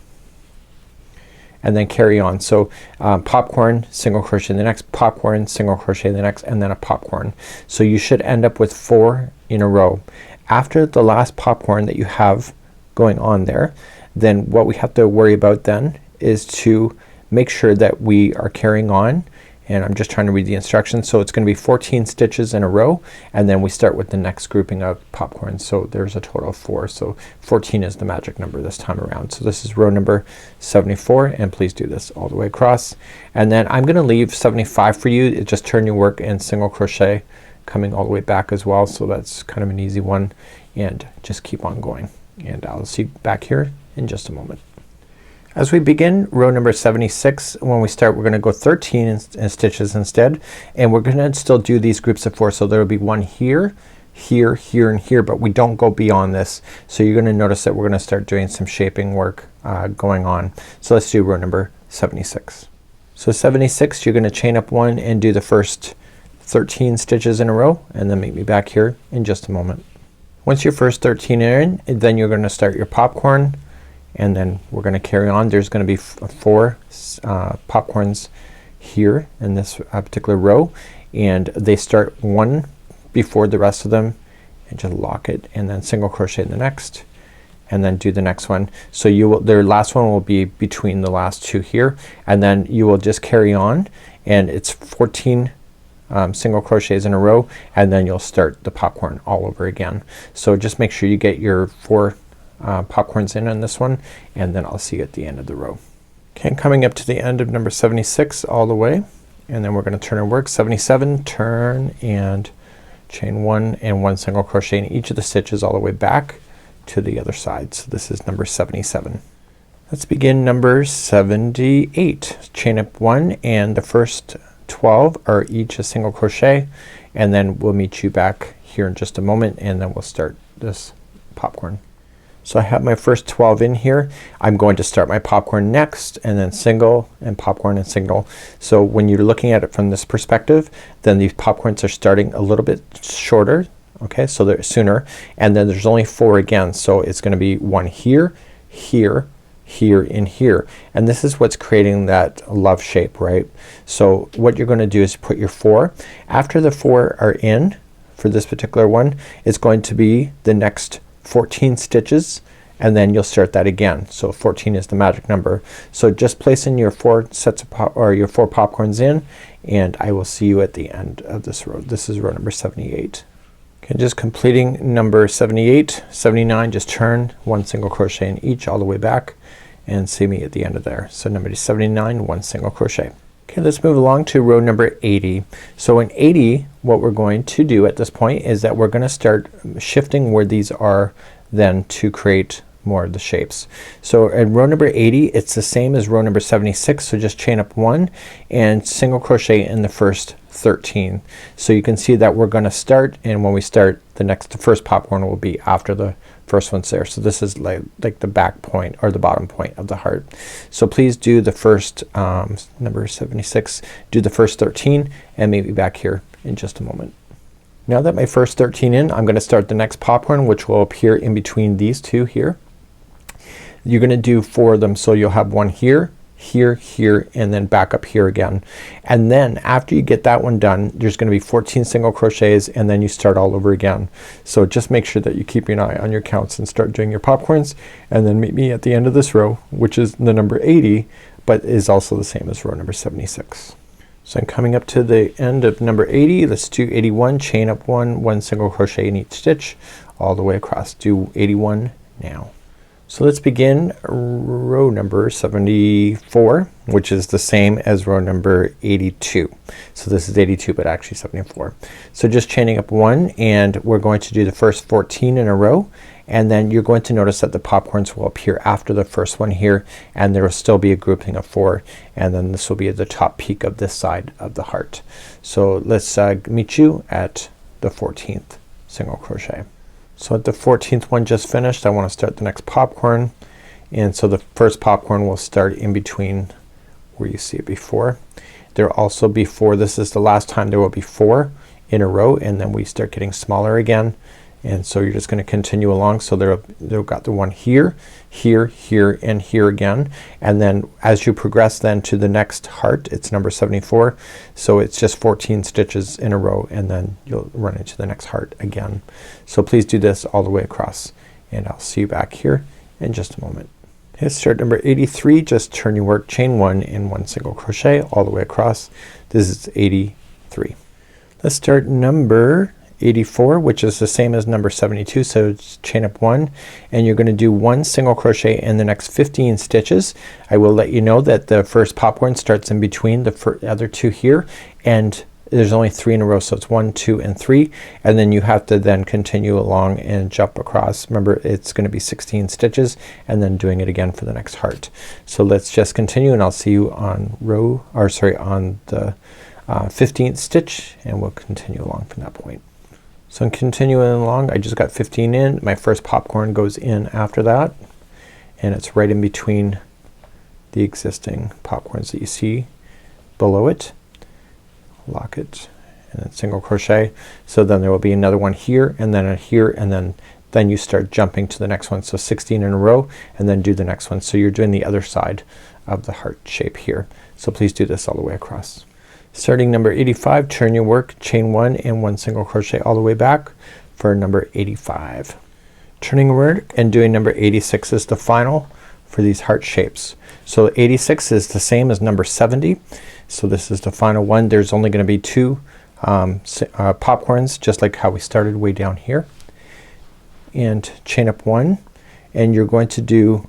and then carry on. So popcorn, single crochet in the next, popcorn, single crochet in the next, and then a popcorn. So you should end up with 4 in a row. After the last popcorn that you have going on there, then what we have to worry about then is to make sure that we are carrying on, and I'm just trying to read the instructions. So it's gonna be 14 stitches in a row, and then we start with the next grouping of popcorn. So there's a total of 4. So 14 is the magic number this time around. So this is row number 74, and please do this all the way across. And then I'm gonna leave 75 for you. Just turn your work and single crochet coming all the way back as well. So that's kind of an easy one, and just keep on going. And I'll see you back here in just a moment. As we begin row number 76, when we start we're gonna go 13 stitches instead, and we're gonna still do these groups of 4. So there will be one here, here, here, and here, but we don't go beyond this. So you're gonna notice that we're gonna start doing some shaping work going on. So let's do row number 76. So 76, you're gonna chain up 1 and do the first 13 stitches in a row, and then meet me back here in just a moment. Once your first 13 are in, then you're gonna start your popcorn, and then we're gonna carry on. There's gonna be 4 popcorns here in this particular row, and they start one before the rest of them, and just lock it, and then single crochet in the next, and then do the next one. So you will, their last one will be between the last 2 here, and then you will just carry on, and it's 14 single crochets in a row, and then you'll start the popcorn all over again. So just make sure you get your 4 popcorns in on this one, and then I'll see you at the end of the row. Okay, coming up to the end of number 76 all the way, and then we're gonna turn and work 77, turn and chain 1 and 1 single crochet in each of the stitches all the way back to the other side. So this is number 77. Let's begin number 78. Chain up 1 and the first 12 are each a single crochet, and then we'll meet you back here in just a moment and then we'll start this popcorn. So I have my first 12 in here. I'm going to start my popcorn next and then single and popcorn and single. So when you're looking at it from this perspective, then these popcorns are starting a little bit shorter, okay, so they're sooner, and then there's only 4 again, so it's gonna be 1 here, here, here, and here, and this is what's creating that love shape, right? So what you're gonna do is put your 4 after the 4 are in for this particular one. It's going to be the next 14 stitches, and then you'll start that again. So 14 is the magic number. So just place in your 4 sets of your 4 popcorns in, and I will see you at the end of this row. This is row number 78. Okay, just completing number 78, 79, just turn 1 single crochet in each all the way back and see me at the end of there. So number 79, 1 single crochet. Okay, let's move along to row number 80. So in 80, what we're going to do at this point is that we're gonna start shifting where these are then to create more of the shapes. So in row number 80, it's the same as row number 76, so just chain up 1 and single crochet in the first 13. So you can see that we're gonna start, and when we start, the first popcorn will be after the first one's there. So this is like the back point or the bottom point of the heart. So please do the first number 76, do the first 13, and maybe back here in just a moment. Now that my first 13 in, I'm gonna start the next popcorn, which will appear in between these two here. You're gonna do 4 of them, so you'll have 1 here, here, here, and then back up here again. And then after you get that one done, there's gonna be 14 single crochets, and then you start all over again. So just make sure that you keep an eye on your counts and start doing your popcorns, and then meet me at the end of this row, which is the number 80, but is also the same as row number 76. So I'm coming up to the end of number 80. Let's do 81, chain up 1, 1 single crochet in each stitch all the way across. Do 81 now. So let's begin row number 74, which is the same as row number 82. So this is 82, but actually 74. So just chaining up 1, and we're going to do the first 14 in a row, and then you're going to notice that the popcorns will appear after the first one here, and there will still be a grouping of 4, and then this will be at the top peak of this side of the heart. So let's meet you at the 14th single crochet. So at the 14th one just finished, I want to start the next popcorn, and so the first popcorn will start in between where you see it before. There will also be 4, this is the last time there will be 4 in a row, and then we start getting smaller again, and so you're just going to continue along. So they've got the one here, here, here, and here again, and then as you progress then to the next heart, it's number 74, so it's just 14 stitches in a row, and then you'll run into the next heart again. So please do this all the way across, and I'll see you back here in just a moment. Okay, start number 83, just turn your work, chain 1 and 1 single crochet all the way across. This is 83. Let's start number 84, which is the same as number 72, so it's chain up 1, and you're gonna do 1 single crochet in the next 15 stitches. I will let you know that the first popcorn starts in between the other 2 here, and there's only 3 in a row, so it's 1, 2, and 3, and then you have to then continue along and jump across. Remember, it's gonna be 16 stitches, and then doing it again for the next heart. So let's just continue, and I'll see you on on the 15th stitch, and we'll continue along from that point. So I'm continuing along. I just got 15 in. My first popcorn goes in after that, and it's right in between the existing popcorns that you see below it. Lock it and then single crochet. So then there will be another one here, and then here, and then you start jumping to the next one. So 16 in a row, and then do the next one. So you're doing the other side of the heart shape here. So please do this all the way across. Starting number 85, turn your work, chain 1 and 1 single crochet all the way back for number 85. Turning your work and doing number 86 is the final for these heart shapes. So 86 is the same as number 70. So this is the final one. There's only going to be 2 popcorns, just like how we started way down here. And chain up 1, and you're going to do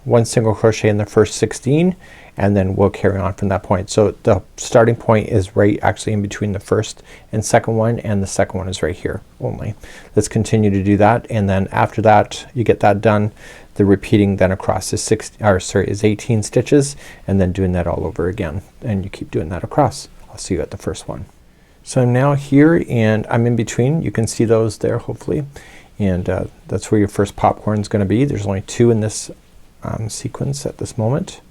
1 single crochet in the first 16, and then we'll carry on from that point. So the starting point is right actually in between the first and second one, and the second one is right here only. Let's continue to do that, and then after that you get that done, the repeating then across is 18 stitches, and then doing that all over again, and you keep doing that across. I'll see you at the first one. So I'm now here and I'm in between. You can see those there hopefully, and that's where your first popcorn is going to be. There's only 2 in this sequence at this moment.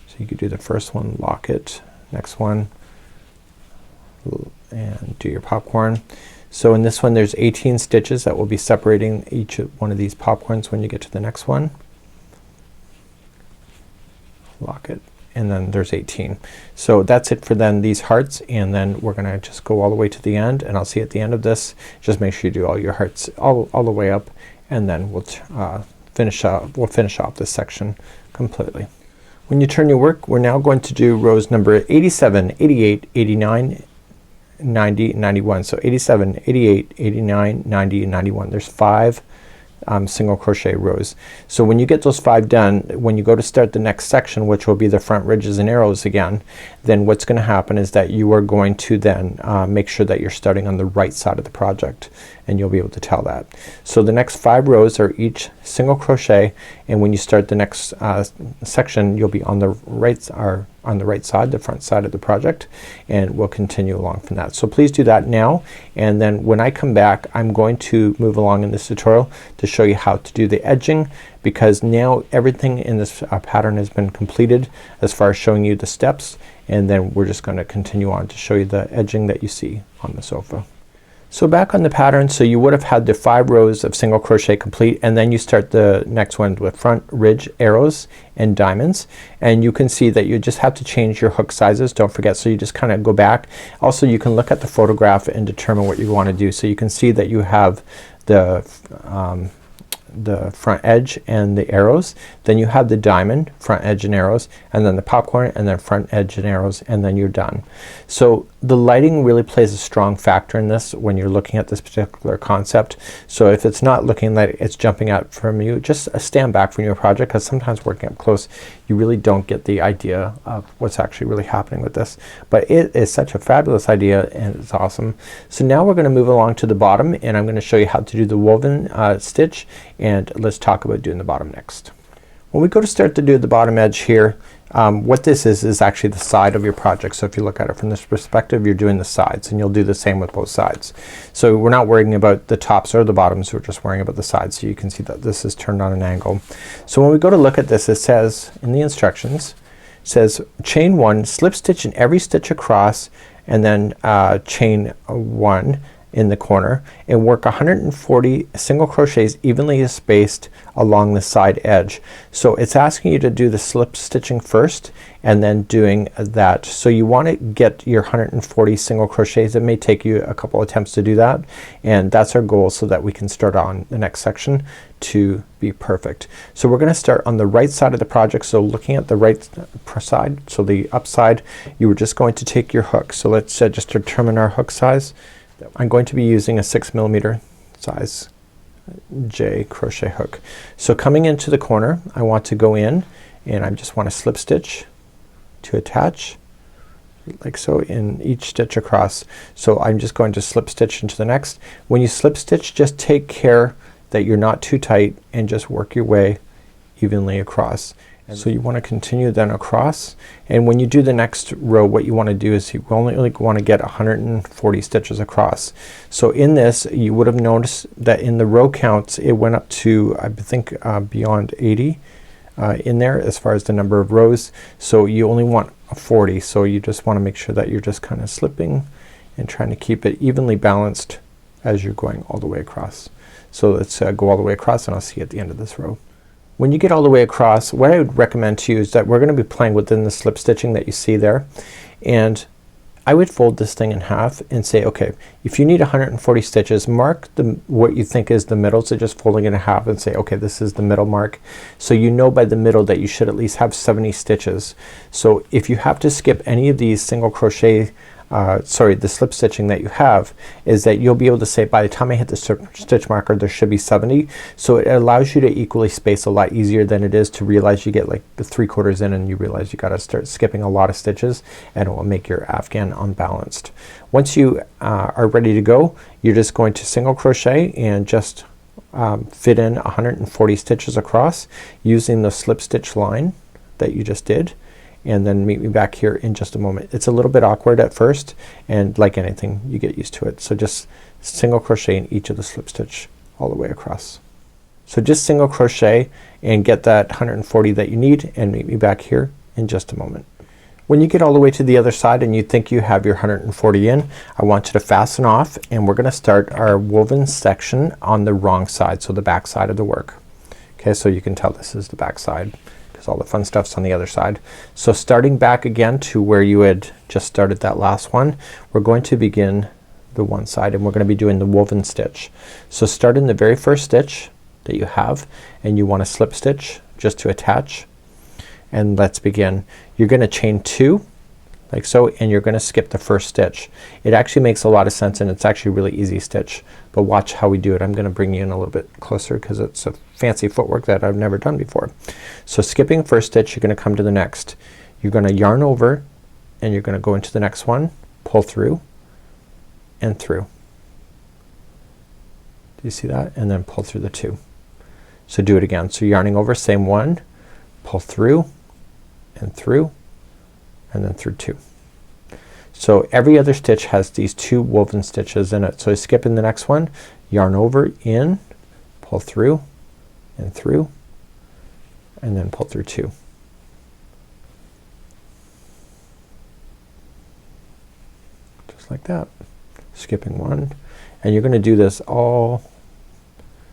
So you could do the first one, lock it, next one, and do your popcorn. So in this one there's 18 stitches that will be separating each one of these popcorns when you get to the next one. Lock it, and then there's 18. So that's it for then these hearts, and then we're gonna just go all the way to the end, and I'll see at the end of this, just make sure you do all your hearts all the way up, and then we'll finish off this section completely. When you turn your work, we're now going to do rows number 87, 88, 89, 90, 91. So 87, 88, 89, 90, and 91. There's 5 single crochet rows. So when you get those 5 done, when you go to start the next section, which will be the front ridges and arrows again, then what's gonna happen is that you are going to then make sure that you're starting on the right side of the project, and you'll be able to tell that. So the next 5 rows are each single crochet, and when you start the next section you'll be on the right side, the front side of the project, and we'll continue along from that. So please do that now, and then when I come back I'm going to move along in this tutorial to show you how to do the edging, because now everything in this pattern has been completed as far as showing you the steps, and then we're just going to continue on to show you the edging that you see on the sofa. So back on the pattern, so you would have had the 5 rows of single crochet complete, and then you start the next one with front ridge arrows and diamonds, and you can see that you just have to change your hook sizes, don't forget. So you just kind of go back. Also you can look at the photograph and determine what you want to do. So you can see that you have the front edge and the arrows, then you have the diamond, front edge and arrows, and then the popcorn, and then front edge and arrows, and then you're done. So the lighting really plays a strong factor in this when you're looking at this particular concept. So if it's not looking like it's jumping out from you, just stand back from your project, because sometimes working up close you really don't get the idea of what's actually really happening with this. But it is such a fabulous idea and it's awesome. So now we're gonna move along to the bottom, and I'm gonna show you how to do the woven stitch, and let's talk about doing the bottom next. When we go to start to do the bottom edge here, what this is actually the side of your project. So if you look at it from this perspective, you're doing the sides, and you'll do the same with both sides. So we're not worrying about the tops or the bottoms, we're just worrying about the sides. So you can see that this is turned on an angle. So when we go to look at this, it says in the instructions, it says chain 1, slip stitch in every stitch across, and then chain 1 in the corner, and work 140 single crochets evenly spaced along the side edge. So it's asking you to do the slip stitching first and then doing that. So you want to get your 140 single crochets. It may take you a couple attempts to do that, and that's our goal, so that we can start on the next section to be perfect. So we're gonna start on the right side of the project. So looking at the right side, so the up side, you were just going to take your hook. So let's just determine our hook size. I'm going to be using a 6mm size J crochet hook. So coming into the corner, I want to go in, and I just want to slip stitch to attach like so in each stitch across. So I'm just going to slip stitch into the next. When you slip stitch, just take care that you're not too tight, and just work your way evenly across. So you want to continue then across, and when you do the next row, what you want to do is you only want to get 140 stitches across. So in this you would have noticed that in the row counts it went up to I think beyond 80 in there as far as the number of rows. So you only want 40, so you just want to make sure that you're just kind of slipping and trying to keep it evenly balanced as you're going all the way across. So let's go all the way across, and I'll see you at the end of this row. When you get all the way across, what I would recommend to you is that we're going to be playing within the slip stitching that you see there, and I would fold this thing in half and say, okay, if you need 140 stitches, mark what you think is the middle. So just folding it in half and say, okay, this is the middle mark. So you know by the middle that you should at least have 70 stitches. So if you have to skip any of these single crochet sorry, the slip stitching that you have, is that you'll be able to say by the time I hit the stitch marker there should be 70. So it allows you to equally space a lot easier than it is to realize you get like the 3/4 in and you realize you gotta start skipping a lot of stitches, and it will make your afghan unbalanced. Once you are ready to go, you're just going to single crochet and just fit in 140 stitches across using the slip stitch line that you just did, and then meet me back here in just a moment. It's a little bit awkward at first, and like anything you get used to it. So just single crochet in each of the slip stitch all the way across. So just single crochet and get that 140 that you need, and meet me back here in just a moment. When you get all the way to the other side and you think you have your 140 in, I want you to fasten off, and we're gonna start our woven section on the wrong side, so the back side of the work. Okay, so you can tell this is the back side because all the fun stuff's on the other side. So starting back again to where you had just started that last one, we're going to begin the one side, and we're gonna be doing the woven stitch. So start in the very first stitch that you have, and you want to slip stitch just to attach, and let's begin. You're gonna chain 2 like so, and you're gonna skip the first stitch. It actually makes a lot of sense, and it's actually a really easy stitch, but watch how we do it. I'm gonna bring you in a little bit closer because it's a fancy footwork that I've never done before. So skipping first stitch, you're gonna come to the next. You're gonna yarn over, and you're gonna go into the next one, pull through and through. Do you see that? And then pull through the 2. So do it again. So yarning over, same one, pull through and through, and then through 2. So every other stitch has these 2 woven stitches in it. So I skip in the next one, yarn over, in, pull through and through, and then pull through 2. Just like that. Skipping 1, and you're gonna do this all,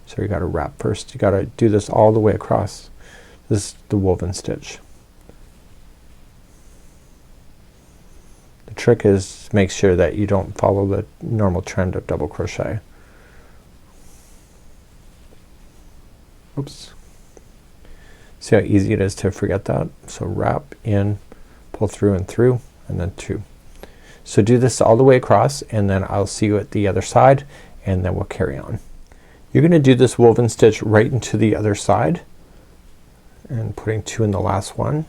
so you gotta wrap first. You gotta do this all the way across. This is the woven stitch. The trick is make sure that you don't follow the normal trend of double crochet. Oops. See how easy it is to forget that? So wrap, in, pull through and through, and then 2. So do this all the way across, and then I'll see you at the other side, and then we'll carry on. You're gonna do this woven stitch right into the other side, and putting 2 in the last one,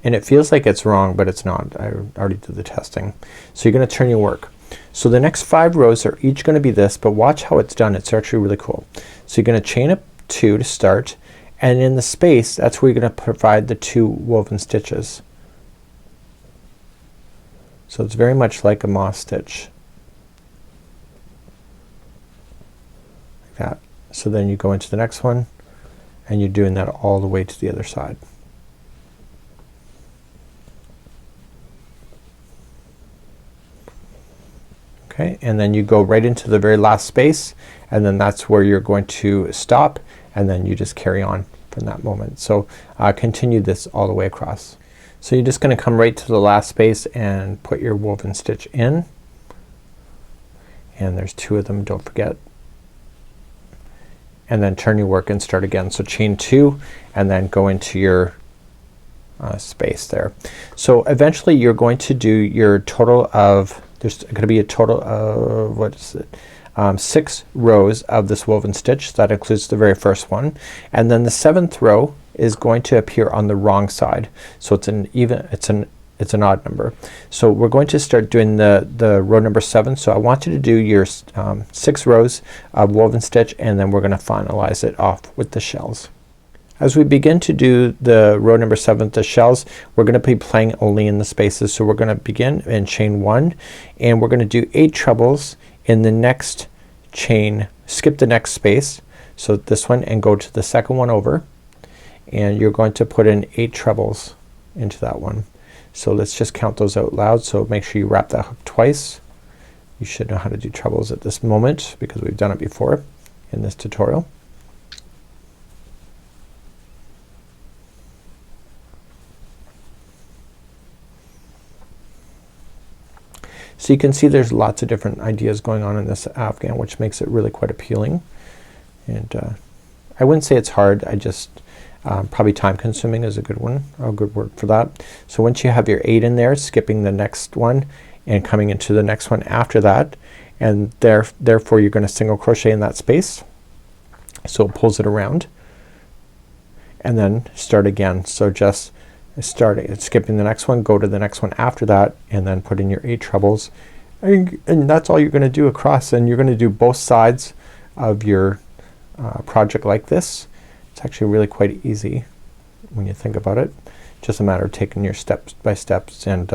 and it feels like it's wrong, but it's not. I already did the testing. So you're gonna turn your work. So the next 5 rows are each gonna be this, but watch how it's done. It's actually really cool. So you're gonna chain up 2 to start, and in the space that's where you're gonna provide the 2 woven stitches. So it's very much like a moss stitch, like that. So then you go into the next one, and you're doing that all the way to the other side. Okay, and then you go right into the very last space, and then that's where you're going to stop, and then you just carry on from that moment. So continue this all the way across. So you're just gonna come right to the last space and put your woven stitch in, and there's 2 of them, don't forget, and then turn your work and start again. So chain 2 and then go into your space there. So eventually you're going to do your total of, there's gonna be a total of, what is it, 6 rows of this woven stitch. That includes the very first one, and then the 7th row is going to appear on the wrong side. So it's an even, it's an odd number. So we're going to start doing the row number 7. So I want you to do your 6 rows of woven stitch, and then we're gonna finalize it off with the shells. As we begin to do the row number 7, the shells, we're gonna be playing only in the spaces. So we're gonna begin and chain 1, and we're gonna do 8 trebles in the next chain. Skip the next space, so this one, and go to the second one over, and you're going to put in 8 trebles into that one. So let's just count those out loud. So make sure you wrap that hook twice. You should know how to do trebles at this moment because we've done it before in this tutorial. So you can see there's lots of different ideas going on in this afghan, which makes it really quite appealing. And I wouldn't say it's hard, I just probably time consuming is a good one, a good word for that. So once you have your 8 in there, skipping the next one, and coming into the next one after that, and therefore you're going to single crochet in that space. So it pulls it around and then start again. So just skipping the next one, go to the next one after that, and then put in your 8 trebles, and that's all you're going to do across. And you're going to do both sides of your project like this. It's actually really quite easy when you think about it. Just a matter of taking your steps by steps, and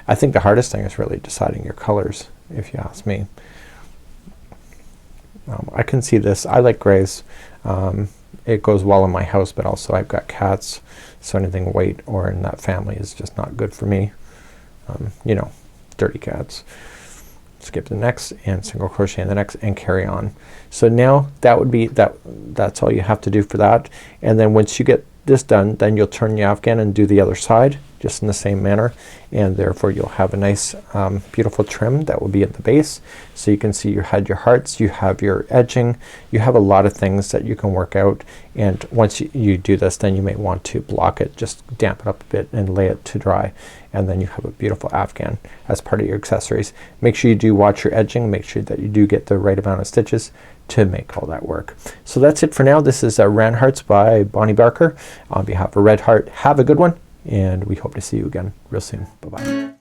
I think the hardest thing is really deciding your colors, if you ask me. I can see this. I like grays. It goes well in my house, but also I've got cats, so anything white or in that family is just not good for me. You know, dirty cats. Skip the next and single crochet in the next and carry on. So now that would be that's all you have to do for that. And then once you get this done, then you'll turn the afghan and do the other side just in the same manner, and therefore you'll have a nice beautiful trim that will be at the base. So you can see you had your hearts, you have your edging, you have a lot of things that you can work out, and once you do this, then you may want to block it, just dampen up a bit and lay it to dry, and then you have a beautiful afghan as part of your accessories. Make sure you do watch your edging, make sure that you do get the right amount of stitches to make all that work. So that's it for now. This is Aran Hearts by Bonnie Barker on behalf of Red Heart. Have a good one, and we hope to see you again real soon. Bye bye.